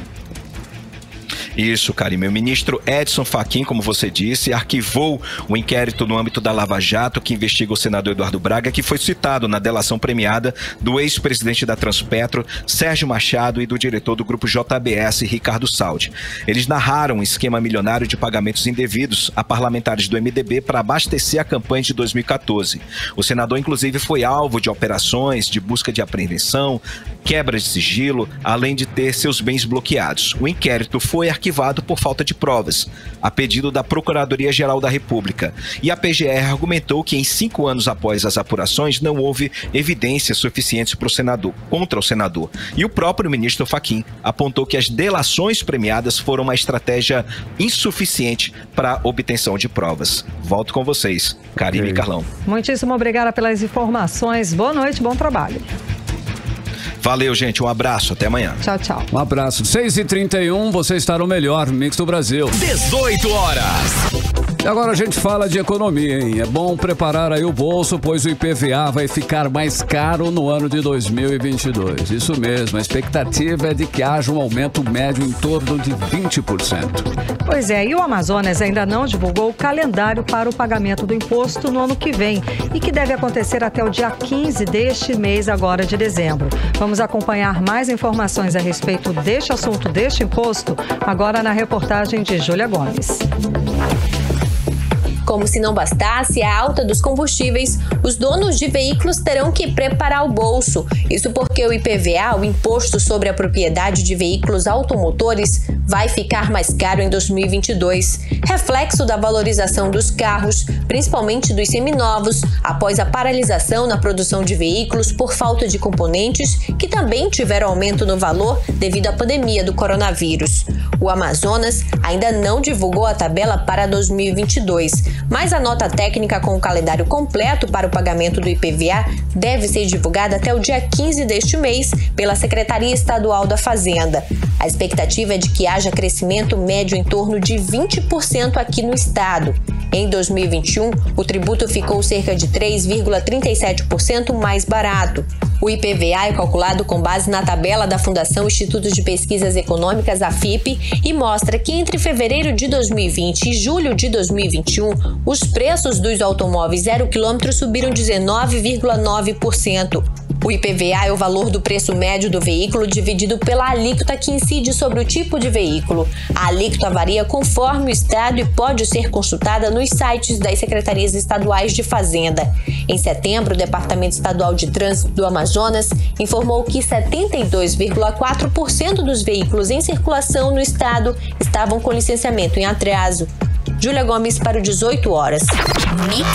S11: Isso, Karime. O ministro Edson Fachin, como você disse, arquivou o inquérito no âmbito da Lava Jato que investiga o senador Eduardo Braga, que foi citado na delação premiada do ex-presidente da Transpetro, Sérgio Machado, e do diretor do grupo JBS, Ricardo Saldi. Eles narraram um esquema milionário de pagamentos indevidos a parlamentares do MDB para abastecer a campanha de 2014. O senador, inclusive, foi alvo de operações de busca de apreensão, quebra de sigilo, além de ter seus bens bloqueados. O inquérito foi arquivado por falta de provas, a pedido da Procuradoria-Geral da República. E a PGR argumentou que em 5 anos após as apurações não houve evidências suficientes contra o senador. E o próprio ministro Fachin apontou que as delações premiadas foram uma estratégia insuficiente para a obtenção de provas. Volto com vocês, Karime e Carlão.
S3: Muitíssimo obrigada pelas informações. Boa noite, bom trabalho.
S11: Valeu, gente. Um abraço. Até amanhã.
S3: Tchau, tchau.
S2: Um abraço. 6h31, você está no melhor Mix do Brasil.
S1: 18 horas.
S2: E agora a gente fala de economia, hein? É bom preparar aí o bolso, pois o IPVA vai ficar mais caro no ano de 2022. Isso mesmo, a expectativa é de que haja um aumento médio em torno de 20%.
S3: Pois é, e o Amazonas ainda não divulgou o calendário para o pagamento do imposto no ano que vem e que deve acontecer até o dia 15 deste mês agora de dezembro. Vamos acompanhar mais informações a respeito deste assunto, deste imposto, agora na reportagem de Júlia Gomes.
S15: Como se não bastasse a alta dos combustíveis, os donos de veículos terão que preparar o bolso. Isso porque o IPVA, o Imposto sobre a Propriedade de Veículos Automotores, vai ficar mais caro em 2022, reflexo da valorização dos carros, principalmente dos seminovos, após a paralisação na produção de veículos por falta de componentes, que também tiveram aumento no valor devido à pandemia do coronavírus. O Amazonas ainda não divulgou a tabela para 2022, mas a nota técnica com o calendário completo para o pagamento do IPVA deve ser divulgada até o dia 15 deste mês pela Secretaria Estadual da Fazenda. A expectativa é de que haja crescimento médio em torno de 20% aqui no estado. Em 2021, o tributo ficou cerca de 3,37% mais barato. O IPVA é calculado com base na tabela da Fundação Instituto de Pesquisas Econômicas, a FIPE, e mostra que entre fevereiro de 2020 e julho de 2021, os preços dos automóveis 0 km subiram 19,9%. O IPVA é o valor do preço médio do veículo dividido pela alíquota que incide sobre o tipo de veículo. A alíquota varia conforme o estado e pode ser consultada nos sites das secretarias estaduais de Fazenda. Em setembro, o Departamento Estadual de Trânsito do Amazonas informou que 72,4% dos veículos em circulação no estado estavam com licenciamento em atraso. Júlia Gomes para o 18 horas. Mix.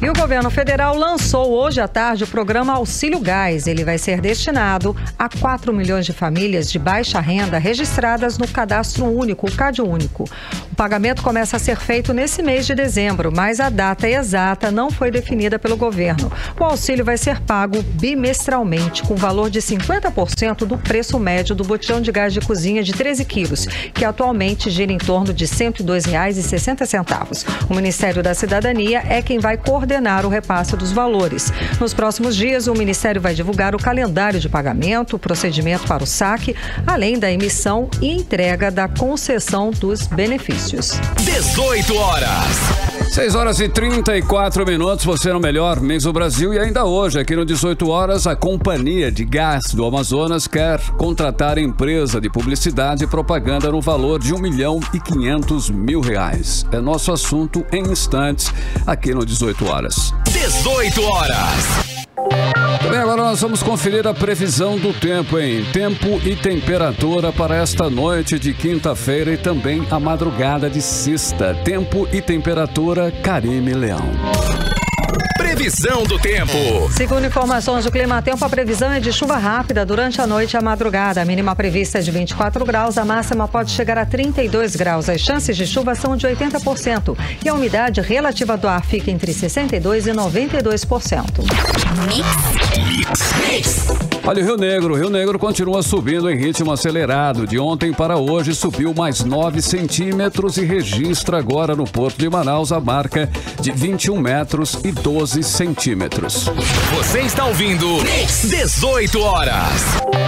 S3: E o governo federal lançou hoje à tarde o programa Auxílio Gás. Ele vai ser destinado a 4 milhões de famílias de baixa renda registradas no Cadastro Único, o CadÚnico. O pagamento começa a ser feito nesse mês de dezembro, mas a data exata não foi definida pelo governo. O auxílio vai ser pago bimestralmente, com valor de 50% do preço médio do botijão de gás de cozinha de 13 quilos, que atualmente gira em torno de R$ 102,60. O Ministério da Cidadania é quem vai coordenar o repasse dos valores. Nos próximos dias, o Ministério vai divulgar o calendário de pagamento, o procedimento para o saque, além da emissão e entrega da concessão dos benefícios.
S1: 18 horas.
S2: 6 horas e 34 minutos, você no melhor mês do Brasil. E ainda hoje, aqui no 18 horas, a Companhia de Gás do Amazonas quer contratar a empresa de publicidade e propaganda no valor de R$1.500.000. É nosso assunto em instantes, aqui no 18 horas.
S1: 18 horas.
S2: Bem, agora nós vamos conferir a previsão do tempo, hein? Tempo e temperatura para esta noite de quinta-feira e também a madrugada de sexta. Tempo e temperatura, Karime Leão.
S1: Previsão do tempo.
S3: Segundo informações do Climatempo, a previsão é de chuva rápida durante a noite e a madrugada. A mínima prevista é de 24 graus, a máxima pode chegar a 32 graus. As chances de chuva são de 80% e a umidade relativa do ar fica entre 62% e 92%.
S2: Olha, o Rio Negro continua subindo em ritmo acelerado. De ontem para hoje subiu mais 9 centímetros e registra agora no Porto de Manaus a marca de 21 metros e 12 centímetros.
S1: Você está ouvindo 18 horas.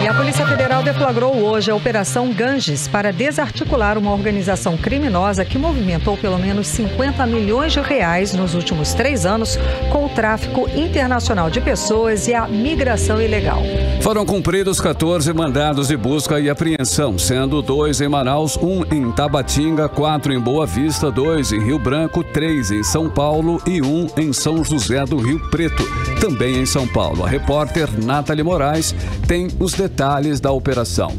S3: E a Polícia Federal deflagrou hoje a Operação Ganges para desarticular uma organização criminosa que movimentou pelo menos 50 milhões de reais nos últimos 3 anos com o tráfico internacional de pessoas e a migração ilegal.
S2: Foram cumpridos 14 mandados de busca e apreensão, sendo 2 em Manaus, 1 em Tabatinga, 4 em Boa Vista, 2 em Rio Branco, 3 em São Paulo e 1 em São José do Rio Preto, também em São Paulo. A repórter Nathalie Moraes tem os detalhes da operação.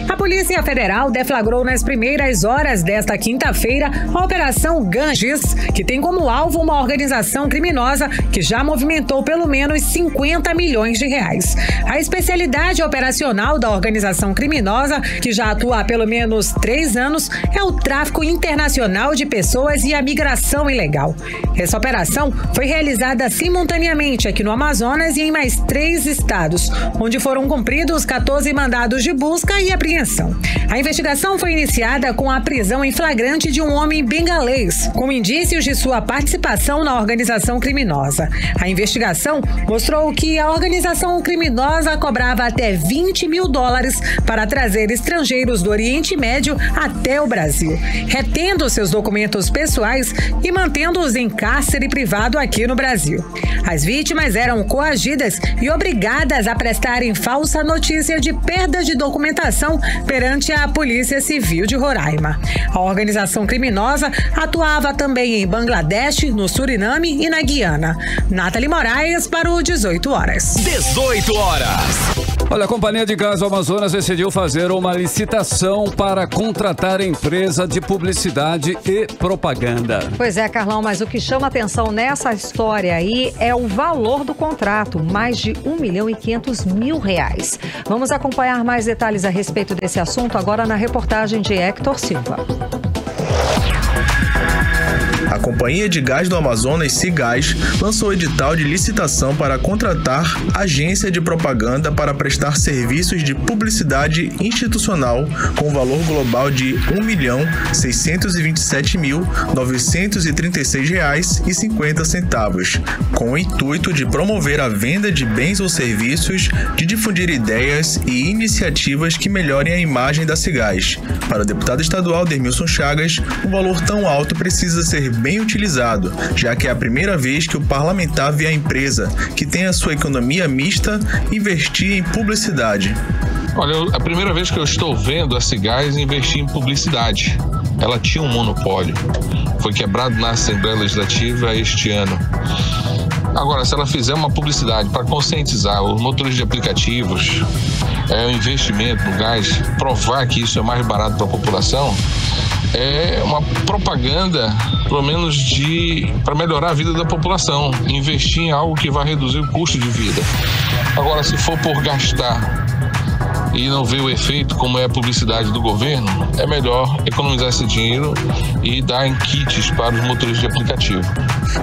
S8: A Polícia Federal deflagrou nas primeiras horas desta quinta-feira a Operação Ganges, que tem como alvo uma organização criminosa que já movimentou pelo menos 50 milhões de reais. A especialidade operacional da organização criminosa, que já atua há pelo menos 3 anos, é o tráfico internacional de pessoas e a migração ilegal. Essa operação foi realizada simultaneamente aqui no Amazonas e em mais 3 estados, onde foram cumpridos 14 mandados de busca e apreensão. A investigação foi iniciada com a prisão em flagrante de um homem bengalês, com indícios de sua participação na organização criminosa. A investigação mostrou que a organização criminosa cobrava até $20 mil para trazer estrangeiros do Oriente Médio até o Brasil, retendo seus documentos pessoais e mantendo-os em cárcere privado aqui no Brasil. As vítimas eram coagidas e obrigadas a prestarem falsa notícia de perda de documentação perante a Polícia Civil de Roraima. A organização criminosa atuava também em Bangladesh, no Suriname e na Guiana. Nathalie Moraes para o 18 horas.
S1: 18 horas.
S2: Olha, a Companhia de Gás do Amazonas decidiu fazer uma licitação para contratar empresa de publicidade e propaganda.
S3: Pois é, Carlão, mas o que chama atenção nessa história aí é o valor do contrato, mais de R$1.500.000. Vamos acompanhar mais detalhes a respeito desse assunto agora na reportagem de Hector Silva.
S5: A Companhia de Gás do Amazonas, Cigás, lançou edital de licitação para contratar agência de propaganda para prestar serviços de publicidade institucional com valor global de R$1.627.936,50, com o intuito de promover a venda de bens ou serviços, de difundir ideias e iniciativas que melhorem a imagem da Cigás. Para o deputado estadual Dermilson Chagas, um valor tão alto precisa ser bem utilizado, já que é a primeira vez que o parlamentar vê a empresa, que tem a sua economia mista, investir em publicidade.
S16: Olha, a primeira vez que eu estou vendo a Cigás investir em publicidade. Ela tinha um monopólio. Foi quebrado na Assembleia Legislativa este ano. Agora, se ela fizer uma publicidade para conscientizar os motores de aplicativos, o investimento no gás, provar que isso é mais barato para a população, é uma propaganda, pelo menos para melhorar a vida da população, investir em algo que vai reduzir o custo de vida. Agora, se for por gastar e não ver o efeito, como é a publicidade do governo, é melhor economizar esse dinheiro e dar em kits para os motoristas de aplicativo.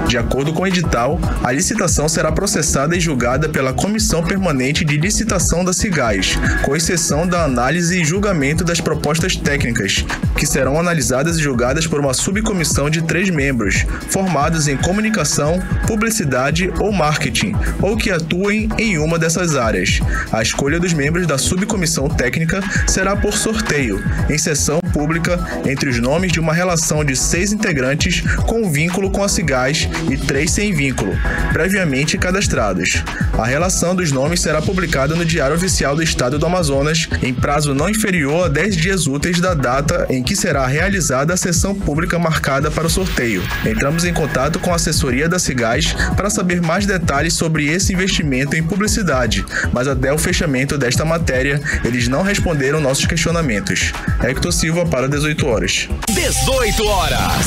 S5: De acordo com o edital, a licitação será processada e julgada pela Comissão Permanente de Licitação da Cigás, com exceção da análise e julgamento das propostas técnicas, que serão analisadas e julgadas por uma subcomissão de 3 membros, formados em comunicação, publicidade ou marketing, ou que atuem em uma dessas áreas. A escolha dos membros da subcomissão técnica será por sorteio, em sessão pública, entre os nomes de uma relação de 6 integrantes com vínculo com a Cigás e 3 sem vínculo, previamente cadastrados. A relação dos nomes será publicada no Diário Oficial do Estado do Amazonas em prazo não inferior a 10 dias úteis da data em que será realizada a sessão pública marcada para o sorteio. Entramos em contato com a assessoria da Cigás para saber mais detalhes sobre esse investimento em publicidade, mas até o fechamento desta matéria, eles não responderam nossos questionamentos. Hector Silva para 18 horas.
S1: 18 horas.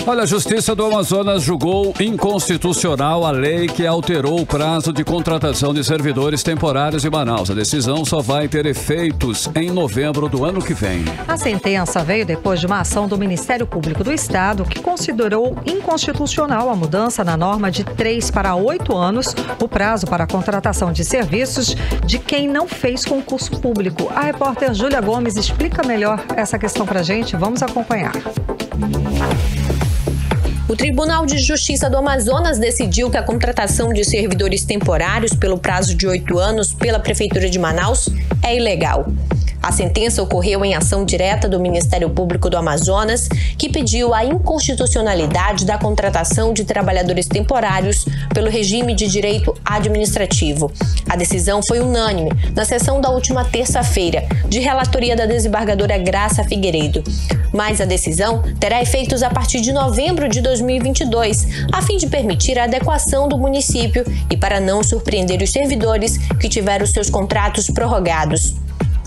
S2: Olha, a Justiça do Amazonas julgou inconstitucional a lei que alterou o prazo de contratação de servidores temporários em Manaus. A decisão só vai ter efeitos em novembro do ano que vem.
S3: A sentença veio depois de uma ação do Ministério Público do Estado que considerou inconstitucional a mudança na norma de 3 para 8 anos o prazo para a contratação de serviços de quem não fez concurso público. A repórter Júlia Gomes explica melhor essa questão pra gente. Vamos acompanhar.
S15: O Tribunal de Justiça do Amazonas decidiu que a contratação de servidores temporários pelo prazo de 8 anos pela Prefeitura de Manaus é ilegal. A sentença ocorreu em ação direta do Ministério Público do Amazonas, que pediu a inconstitucionalidade da contratação de trabalhadores temporários pelo regime de direito administrativo. A decisão foi unânime na sessão da última terça-feira, de relatoria da desembargadora Graça Figueiredo. Mas a decisão terá efeitos a partir de novembro de 2022, a fim de permitir a adequação do município e para não surpreender os servidores que tiveram seus contratos prorrogados.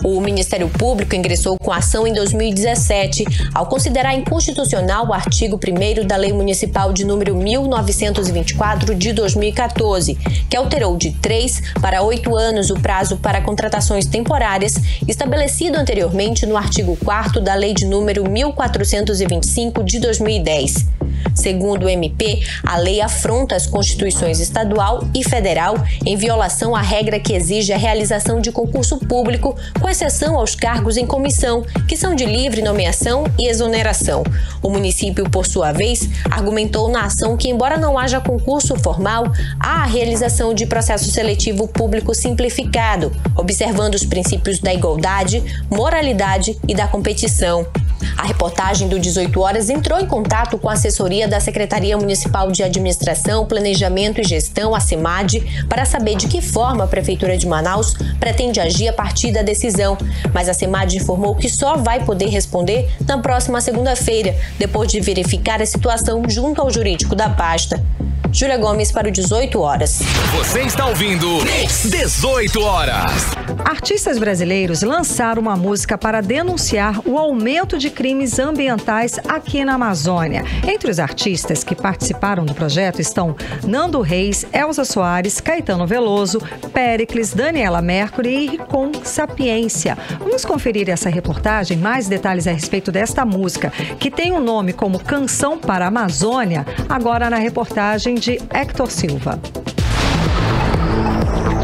S15: O Ministério Público ingressou com ação em 2017, ao considerar inconstitucional o artigo 1º da Lei Municipal de número 1924 de 2014, que alterou de 3 para 8 anos o prazo para contratações temporárias, estabelecido anteriormente no artigo 4º da Lei de número 1425 de 2010. Segundo o MP, a lei afronta as constituições estadual e federal em violação à regra que exige a realização de concurso público, com exceção aos cargos em comissão, que são de livre nomeação e exoneração. O município, por sua vez, argumentou na ação que, embora não haja concurso formal, há a realização de processo seletivo público simplificado, observando os princípios da igualdade, moralidade e da competição. A reportagem do 18 Horas entrou em contato com a assessoria da Secretaria Municipal de Administração, Planejamento e Gestão, a SEMAD, para saber de que forma a Prefeitura de Manaus pretende agir a partir da decisão. Mas a SEMAD informou que só vai poder responder na próxima segunda-feira, depois de verificar a situação junto ao jurídico da pasta. Júlia Gomes para o 18 Horas.
S1: Você está ouvindo 18 Horas.
S3: Artistas brasileiros lançaram uma música para denunciar o aumento de crimes ambientais aqui na Amazônia. Entre os artistas que participaram do projeto estão Nando Reis, Elza Soares, Caetano Veloso, Péricles, Daniela Mercury e Ricon Sapiência. Vamos conferir essa reportagem, mais detalhes a respeito desta música, que tem um nome como Canção para a Amazônia, agora na reportagem de Hector Silva.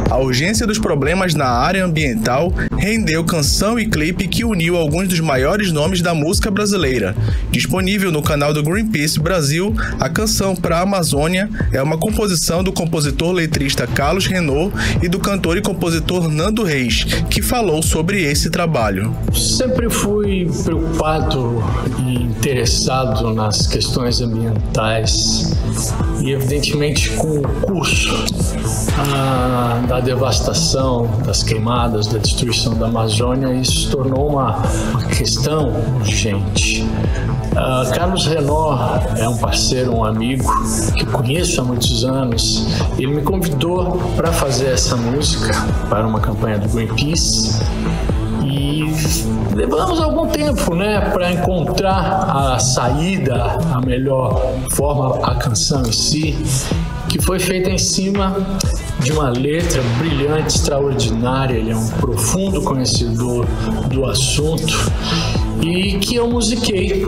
S5: A urgência dos problemas na área ambiental rendeu canção e clipe que uniu alguns dos maiores nomes da música brasileira. Disponível no canal do Greenpeace Brasil, a Canção para a Amazônia é uma composição do compositor letrista Carlos Renaud e do cantor e compositor Nando Reis, que falou sobre esse trabalho.
S17: Sempre fui preocupado e interessado nas questões ambientais e, evidentemente, com o curso da devastação, das queimadas, da destruição da Amazônia, isso se tornou uma questão urgente. Carlos Renaud é um parceiro, um amigo que conheço há muitos anos. Ele me convidou para fazer essa música para uma campanha do Greenpeace e levamos algum tempo, né, para encontrar a saída, a melhor forma, a canção em si, que foi feita em cima de uma letra brilhante, extraordinária. Ele é um profundo conhecedor do assunto e que eu musiquei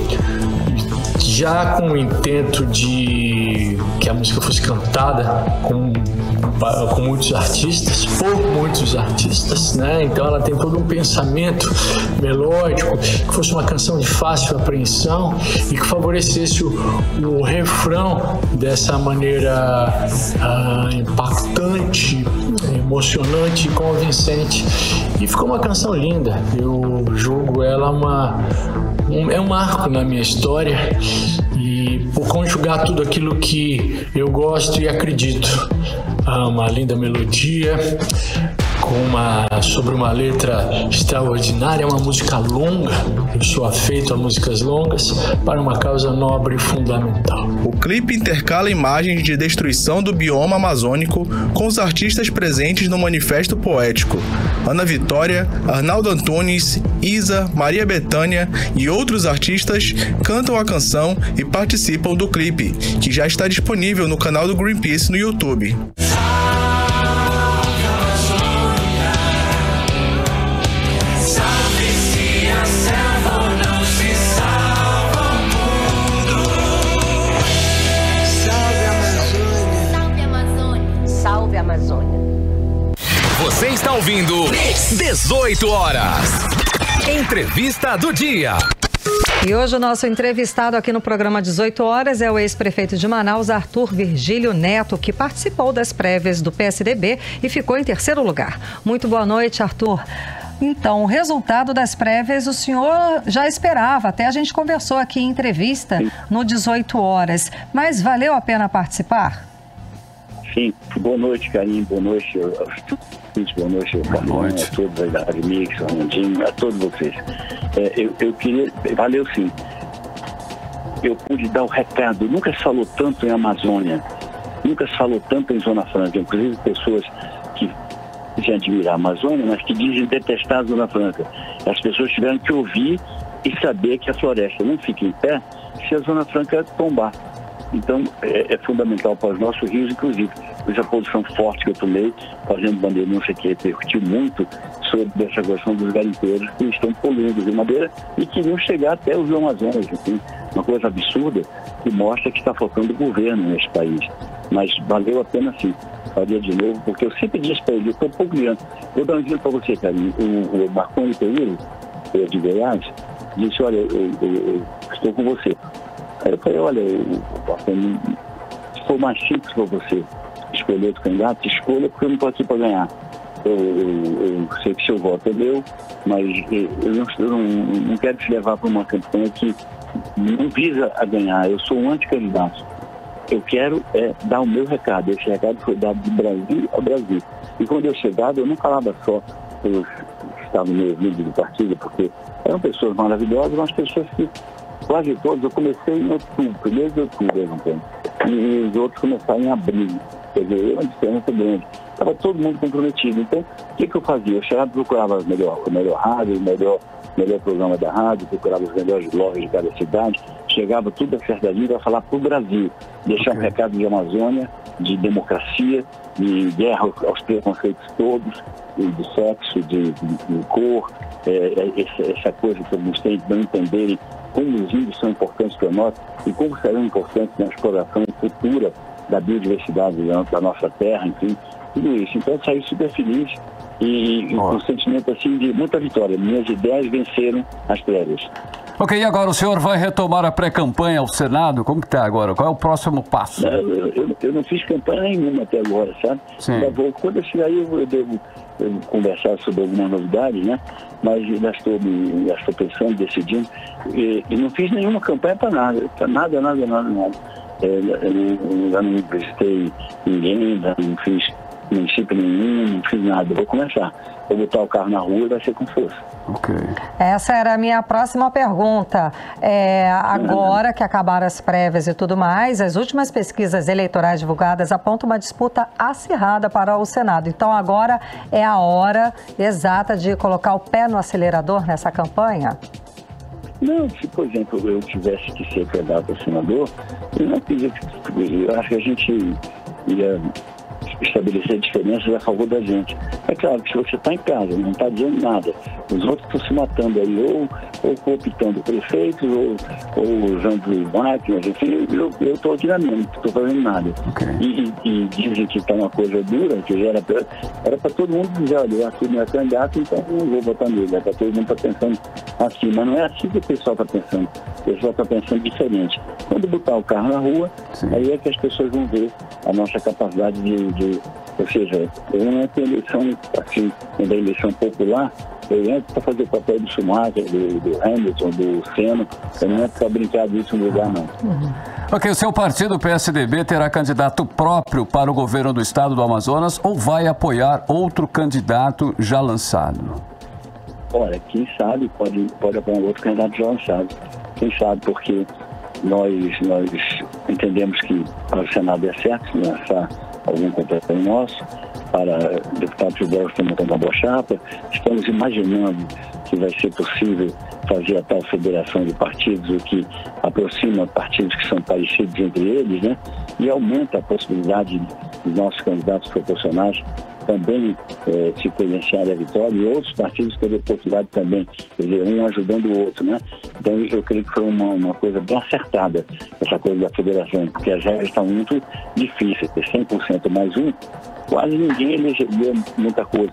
S17: já com o intento de que a música fosse cantada com muitos artistas, por muitos artistas, né? Então ela tem todo um pensamento melódico, que fosse uma canção de fácil apreensão e que favorecesse o refrão dessa maneira impactante, emocionante e convincente. E ficou uma canção linda. Eu julgo ela é um marco na minha história e por conjugar tudo aquilo que eu gosto e acredito. Uma linda melodia sobre uma letra extraordinária, uma música longa. Eu sou afeito a músicas longas para uma causa nobre e fundamental.
S5: O clipe intercala imagens de destruição do bioma amazônico com os artistas presentes no manifesto poético. Ana Vitória, Arnaldo Antunes, Isa, Maria Bethânia e outros artistas cantam a canção e participam do clipe, que já está disponível no canal do Greenpeace no YouTube.
S1: Você está ouvindo 18 horas. Entrevista do dia.
S3: E hoje o nosso entrevistado aqui no programa 18 horas é o ex-prefeito de Manaus, Arthur Virgílio Neto, que participou das prévias do PSDB e ficou em terceiro lugar. Muito boa noite, Arthur. Então, o resultado das prévias o senhor já esperava, até a gente conversou aqui em entrevista no 18 horas, mas valeu a pena participar?
S18: Sim, boa noite, Carinho, boa noite boa noite, a todos da Rádio Mix, ao Armandinho, a todos vocês. Eu queria, valeu sim. Eu pude dar o recado, nunca se falou tanto em Amazônia, nunca se falou tanto em Zona Franca, inclusive pessoas que dizem admirar a Amazônia, mas que dizem detestar a Zona Franca. As pessoas tiveram que ouvir e saber que a floresta não fica em pé se a Zona Franca tombar. Então, é fundamental para os nossos rios, inclusive. Essa posição forte que eu tomei, fazendo bandeirança que repercutiu muito sobre essa questão dos garimpeiros que estão poluindo o Rio Madeira e queriam chegar até o Rio Amazonas. Assim, uma coisa absurda que mostra que está faltando governo nesse país. Mas valeu a pena sim. Faria de novo, porque eu sempre disse para ele, eu estou um pouco criando. Vou dar um exemplo para você, Carinho. O Marconi Pereira, de Goiás, disse, olha, eu estou com você. Aí eu falei, olha, se for mais simples para você escolher outro candidato, escolha, porque eu não estou aqui para ganhar. Eu sei que seu voto é meu, mas eu não quero te levar para uma campanha que não visa a ganhar. Eu sou um anticandidato. Eu quero dar o meu recado. Esse recado foi dado do Brasil ao Brasil. E quando eu chegava, eu não falava só pelos que estavam no meio do partido, porque eram pessoas maravilhosas, mas pessoas que quase todos, eu comecei em outubro, 1º de outubro, e os outros começaram em abril. Quer dizer, uma diferença grande. Estava todo mundo comprometido. Então, o que eu fazia? Eu chegava, procurava o melhor rádio, o melhor programa da rádio, procurava os melhores lojas de cada cidade, chegava tudo acertadinho para falar para o Brasil, deixar um recado de Amazônia, de democracia, de guerra aos preconceitos todos, de sexo, de cor, essa coisa que alguns têm de não entenderem como os índios são importantes para nós e como serão importantes na exploração futura da biodiversidade da nossa terra, enfim, tudo isso. Então eu saí super feliz e com um sentimento assim de muita vitória. Minhas ideias venceram as prévias.
S2: Ok, e agora o senhor vai retomar a pré-campanha ao Senado? Como que está agora? Qual é o próximo passo?
S18: Eu não fiz campanha nenhuma até agora, sabe? Quando eu chegar aí, eu devo conversar sobre alguma novidade, né? Mas já estou pensando, decidindo. E não fiz nenhuma campanha para nada. Para nada. Já não visitei ninguém, ainda não fiz município nenhum, não fiz nada. Vou começar. Vou botar o carro na rua e vai ser com força.
S2: Ok.
S3: Essa era a minha próxima pergunta. Agora que acabaram as prévias e tudo mais, as últimas pesquisas eleitorais divulgadas apontam uma disputa acirrada para o Senado. Então agora é a hora exata de colocar o pé no acelerador nessa campanha?
S18: Não, se, por exemplo, eu tivesse que ser candidato a senador, eu acho que a gente ia estabelecer diferenças a favor da gente. É claro que se você está em casa, não está dizendo nada, os outros estão se matando aí, ou cooptando prefeitos, ou usando máquinas, enfim, eu estou aqui na minha, não estou fazendo nada. Okay. E dizem que está uma coisa dura, que era para todo mundo dizer, olha, o Arthur não é candidato, então não vou votar nele, é para todo mundo estar pensando assim, mas não é assim que o pessoal está pensando. O pessoal está pensando diferente. Quando botar o carro na rua, aí é que as pessoas vão ver a nossa capacidade ou seja, eu não entro em eleição, assim, quando é eleição popular, eu entro para fazer o papel do Schumacher, do Hamilton, do Senna, eu não entro para brincar disso no lugar, não.
S2: Ok, o seu partido, o PSDB, terá candidato próprio para o governo do estado do Amazonas ou vai apoiar outro candidato já lançado?
S18: Olha, quem sabe pode apoiar outro candidato já lançado. Quem sabe, porque nós entendemos que para o Senado é certo lançar algum completo nosso, para deputados federais que estão montando uma boa chapa. Estamos imaginando que vai ser possível fazer a tal federação de partidos, o que aproxima partidos que são parecidos entre eles, né? E aumenta a possibilidade dos nossos candidatos proporcionais também se credenciarem a vitória e outros partidos terem oportunidade também, quer dizer, um ajudando o outro, né? Então eu creio que foi uma coisa bem acertada, essa coisa da federação, porque as regras estão muito difíceis, ter 100% mais um, quase ninguém elegeria muita coisa.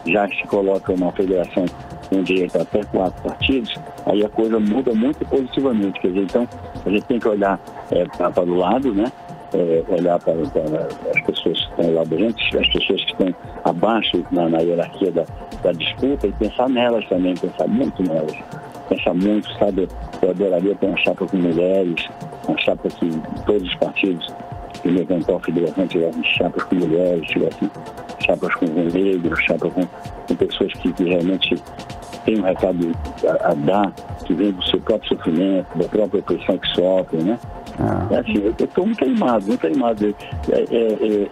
S18: Já que se coloca uma federação com direito a até 4 partidos, aí a coisa muda muito positivamente, quer dizer, então a gente tem que olhar para o lado, né? Olhar para as pessoas que estão lá dentro, as pessoas que estão abaixo na hierarquia da disputa e pensar nelas também, pensar muito nelas. Pensar muito, sabe? Eu adoraria ter uma chapa com mulheres, uma chapa que todos os partidos que me eventual federação tivessem chapas com mulheres, tivessem chapas com negros, chapas com pessoas que realmente têm um recado a dar, que vem do seu próprio sofrimento, da própria opressão que sofrem, né? Assim, eu estou muito animado.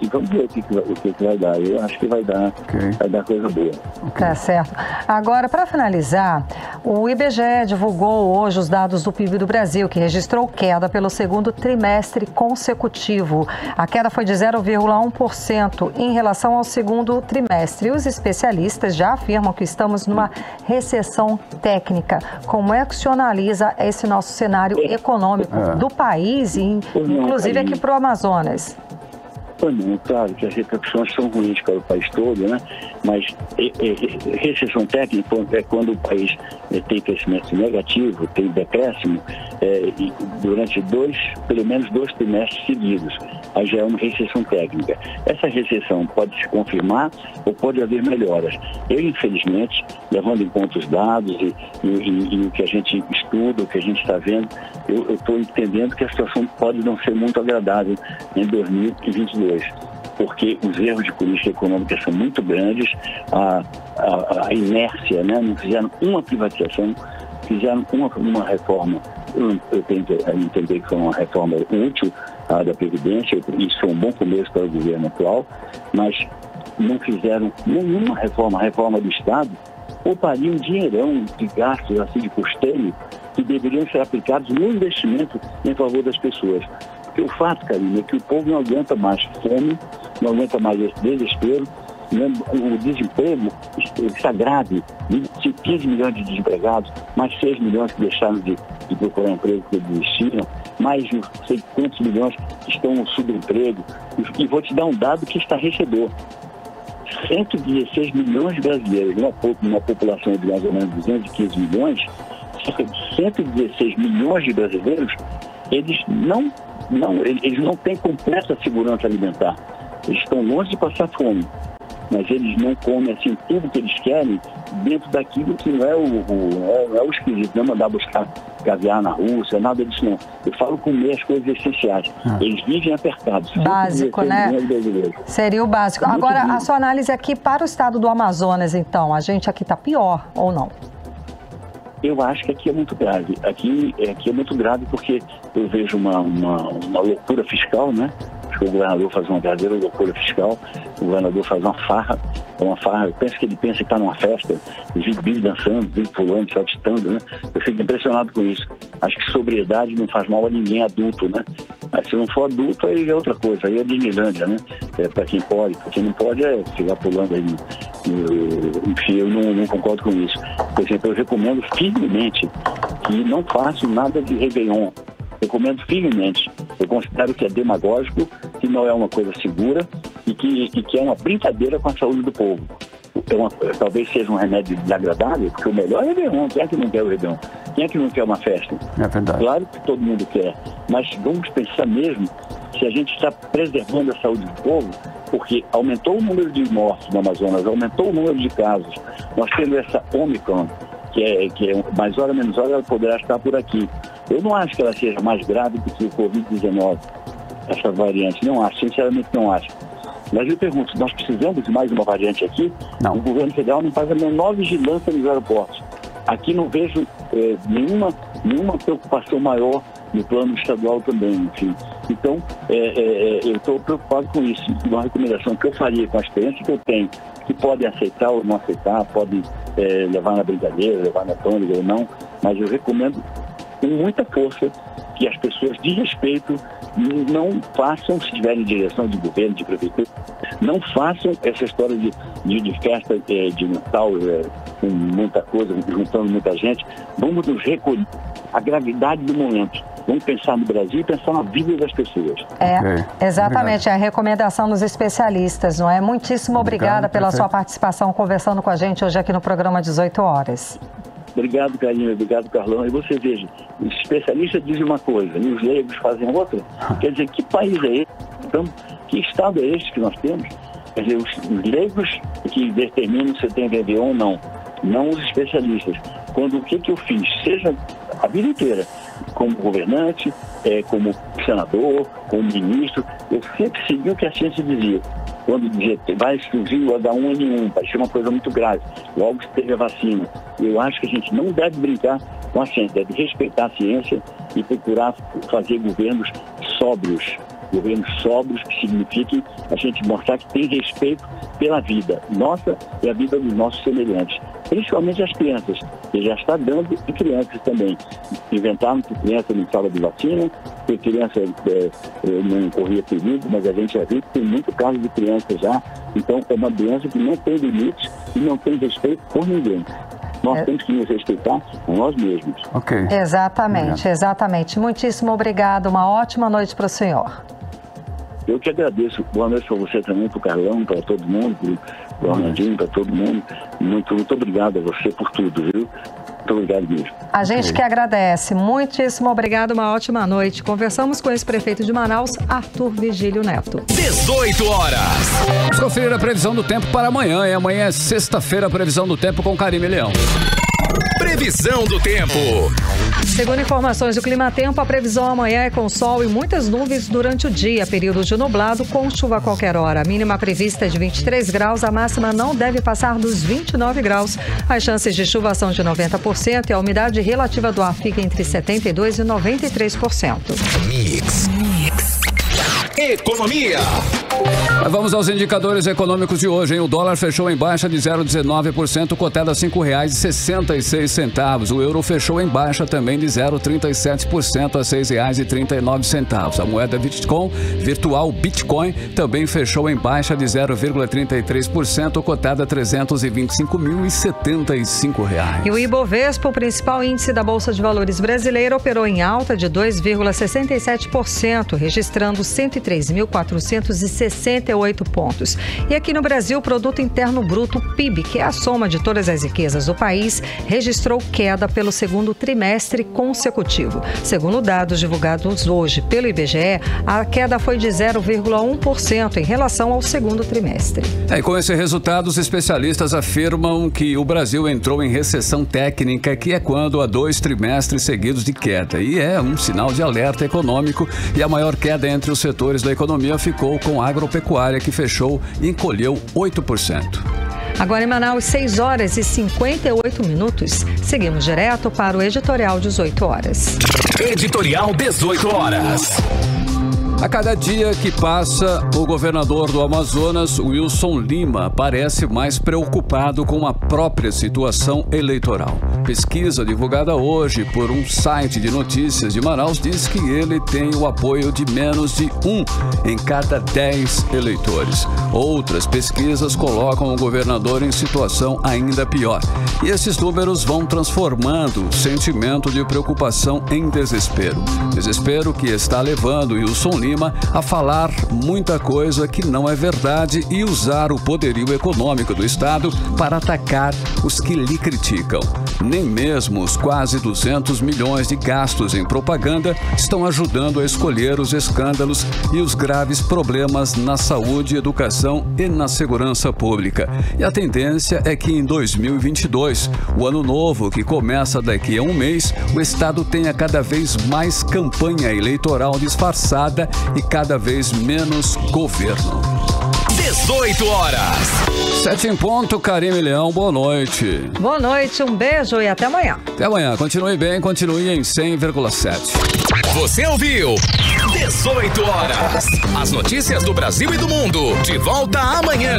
S18: E vamos ver o que vai dar. Eu acho que vai dar coisa boa.
S3: Tá certo. Agora, para finalizar, o IBGE divulgou hoje os dados do PIB do Brasil, que registrou queda pelo segundo trimestre consecutivo. A queda foi de 0,1% em relação ao segundo trimestre. E os especialistas já afirmam que estamos numa recessão técnica. Como é que o senhor analisa esse nosso cenário econômico do país? Inclusive aqui para o Amazonas.
S18: Claro que as repercussões são ruins para o país todo, né? Mas recessão técnica é quando o país tem crescimento negativo, tem decréscimo, durante pelo menos 2 trimestres seguidos. Aí já é uma recessão técnica. Essa recessão pode se confirmar ou pode haver melhoras. Eu, infelizmente, levando em conta os dados e o que a gente estuda, o que a gente está vendo, eu estou entendendo que a situação pode não ser muito agradável em 2022. Porque os erros de política econômica são muito grandes, a inércia, né? Não fizeram uma privatização, fizeram uma reforma. Eu tenho que entender que foi uma reforma útil da Previdência, isso foi um bom começo para o governo atual, mas não fizeram nenhuma reforma. A reforma do Estado pouparia um dinheirão de gastos assim, de custeio que deveriam ser aplicados no investimento em favor das pessoas. Porque o fato, Karine, é que o povo não aguenta mais fome, não aguenta mais esse desespero, o desemprego está grave, 15 milhões de desempregados, mais 6 milhões que deixaram de procurar emprego que desistiram, mais não sei quantos milhões que estão no subemprego. E vou te dar um dado que estarrecedor. 116 milhões de brasileiros, numa população de mais ou menos 215 milhões, cerca de 116 milhões de brasileiros, eles não têm completa segurança alimentar. Eles estão longe de passar fome, mas eles não comem assim tudo que eles querem dentro daquilo que não é o esquisito, não é mandar buscar caviar na Rússia, nada disso não. Eu falo comer as coisas essenciais. Eles vivem apertados.
S3: Básico, né? Seria o básico. Agora, a sua análise aqui para o estado do Amazonas, então, a gente aqui está pior ou não?
S18: Eu acho que aqui é muito grave. Aqui é muito grave porque eu vejo uma loucura fiscal, né? Acho que o governador faz uma verdadeira loucura fiscal, o governador faz uma farra, eu penso que ele pensa que está numa festa, vídeo dançando, vídeo pulando, saltitando, né? Eu fico impressionado com isso. Acho que sobriedade não faz mal a ninguém adulto, né? Mas se não for adulto, aí é outra coisa, aí é Disneylândia, né? Para quem pode, para quem não pode é ficar pulando aí. Enfim, eu não concordo com isso. Por exemplo, eu recomendo firmemente que não façam nada de Réveillon. Recomendo firmemente. Eu considero que é demagógico, que não é uma coisa segura e que é uma brincadeira com a saúde do povo. Talvez seja um remédio desagradável, porque o melhor é o Réveillon. Quem é que não quer o Réveillon? Quem é que não quer uma festa?
S2: É verdade.
S18: Claro que todo mundo quer, mas vamos pensar mesmo se a gente está preservando a saúde do povo, porque aumentou o número de mortes no Amazonas, aumentou o número de casos. Nós temos essa Omicron, que é mais hora menos hora ela poderá estar por aqui. Eu não acho que ela seja mais grave do que o Covid-19, essa variante. Não acho, sinceramente não acho. Mas eu pergunto, nós precisamos de mais uma variante aqui? Não. O governo federal não faz a menor vigilância nos aeroportos. Aqui não vejo nenhuma preocupação maior no plano estadual também, enfim. Então, eu estou preocupado com isso. Uma recomendação que eu faria com a experiência que eu tenho, que podem aceitar ou não aceitar, podem levar na brincadeira, levar na tônica ou não, mas eu recomendo com muita força que as pessoas de respeito não façam, se estiverem em direção de governo, de prefeitura, não façam essa história de festa de Natal com muita coisa, juntando muita gente. Vamos nos recolher a gravidade do momento. Vamos pensar no Brasil e pensar na vida das pessoas.
S3: Exatamente, é a recomendação dos especialistas, não é? Muitíssimo obrigada pela sua participação conversando com a gente hoje aqui no programa 18 horas.
S18: Obrigado, Karine, obrigado, Carlão. E você veja, os especialistas dizem uma coisa e os leigos fazem outra. Quer dizer, que país é esse? Então, que estado é este que nós temos? Quer dizer, os leigos que determinam se tem Réveillon ou não os especialistas. Quando o que eu fiz, seja a vida inteira, como governante, como senador, como ministro, eu sempre segui o que a ciência dizia. Quando dizia vai surgir o H1N1, vai ser uma coisa muito grave, logo se teve a vacina. Eu acho que a gente não deve brincar com a ciência, deve respeitar a ciência e procurar fazer governos sóbrios. Governos sóbrios que signifiquem a gente mostrar que tem respeito pela vida nossa e a vida dos nossos semelhantes. Principalmente as crianças, que já está dando e crianças também. Inventaram que criança não precisava de vacina, que criança não corria perigo, mas a gente já viu que tem muito caso de criança já. Então é uma doença que não tem limites e não tem respeito por ninguém. Nós temos que nos respeitar a nós mesmos.
S3: Exatamente. Muitíssimo obrigado. Uma ótima noite para o senhor.
S18: Eu que agradeço. Boa noite para você também, para o Carlão, para todo mundo, para o Arnaldinho, para todo mundo. Muito obrigado a você por tudo, viu? Muito obrigado mesmo.
S3: A gente que agradece. Muitíssimo obrigado, uma ótima noite. Conversamos com o ex-prefeito de Manaus, Arthur Vigílio Neto.
S1: 18 horas.
S2: Vamos conferir a previsão do tempo para amanhã. E amanhã é sexta-feira, a previsão do tempo com Karine Leão.
S1: Previsão do tempo.
S3: Segundo informações do Climatempo, a previsão amanhã é com sol e muitas nuvens durante o dia, período de nublado com chuva a qualquer hora. A mínima prevista é de 23 graus, a máxima não deve passar dos 29 graus. As chances de chuva são de 90% e a umidade relativa do ar fica entre 72% e 93%.
S1: Mix. Economia.
S2: Vamos aos indicadores econômicos de hoje, hein? O dólar fechou em baixa de 0,19%, cotada a R$ 5,66. O euro fechou em baixa também de 0,37% a R$ 6,39. A moeda virtual Bitcoin também fechou em baixa de 0,33%, cotada a R$ 325.075.
S3: E o Ibovespa, o principal índice da Bolsa de Valores brasileira, operou em alta de 2,67%, registrando 103.460 68 pontos. E aqui no Brasil, o Produto Interno Bruto, PIB, que é a soma de todas as riquezas do país, registrou queda pelo segundo trimestre consecutivo. Segundo dados divulgados hoje pelo IBGE, a queda foi de 0,1% em relação ao segundo trimestre.
S2: E com esse resultado, os especialistas afirmam que o Brasil entrou em recessão técnica, que é quando há 2 trimestres seguidos de queda. E é um sinal de alerta econômico, e a maior queda entre os setores da economia ficou com a agropecuária, que fechou e encolheu 8%.
S3: Agora em Manaus, 6 horas e 58 minutos. Seguimos direto para o Editorial 18 horas.
S1: Editorial 18 horas.
S2: A cada dia que passa, o governador do Amazonas, Wilson Lima, parece mais preocupado com a própria situação eleitoral. Pesquisa divulgada hoje por um site de notícias de Manaus diz que ele tem o apoio de menos de 1 em cada 10 eleitores. Outras pesquisas colocam o governador em situação ainda pior. E esses números vão transformando o sentimento de preocupação em desespero. Desespero que está levando Wilson Lima a falar muita coisa que não é verdade e usar o poderio econômico do Estado para atacar os que lhe criticam. Nem mesmo os quase 200 milhões de gastos em propaganda estão ajudando a escolher os escândalos e os graves problemas na saúde, educação e na segurança pública. E a tendência é que em 2022, o ano novo que começa daqui a um mês, o Estado tenha cada vez mais campanha eleitoral disfarçada e cada vez menos governo.
S1: 18 horas.
S2: 7 em ponto, Karime Leão, boa noite.
S3: Boa noite, um beijo e até amanhã.
S2: Até amanhã, continue bem, continue em 100,7.
S1: Você ouviu 18 horas. As notícias do Brasil e do mundo. De volta amanhã.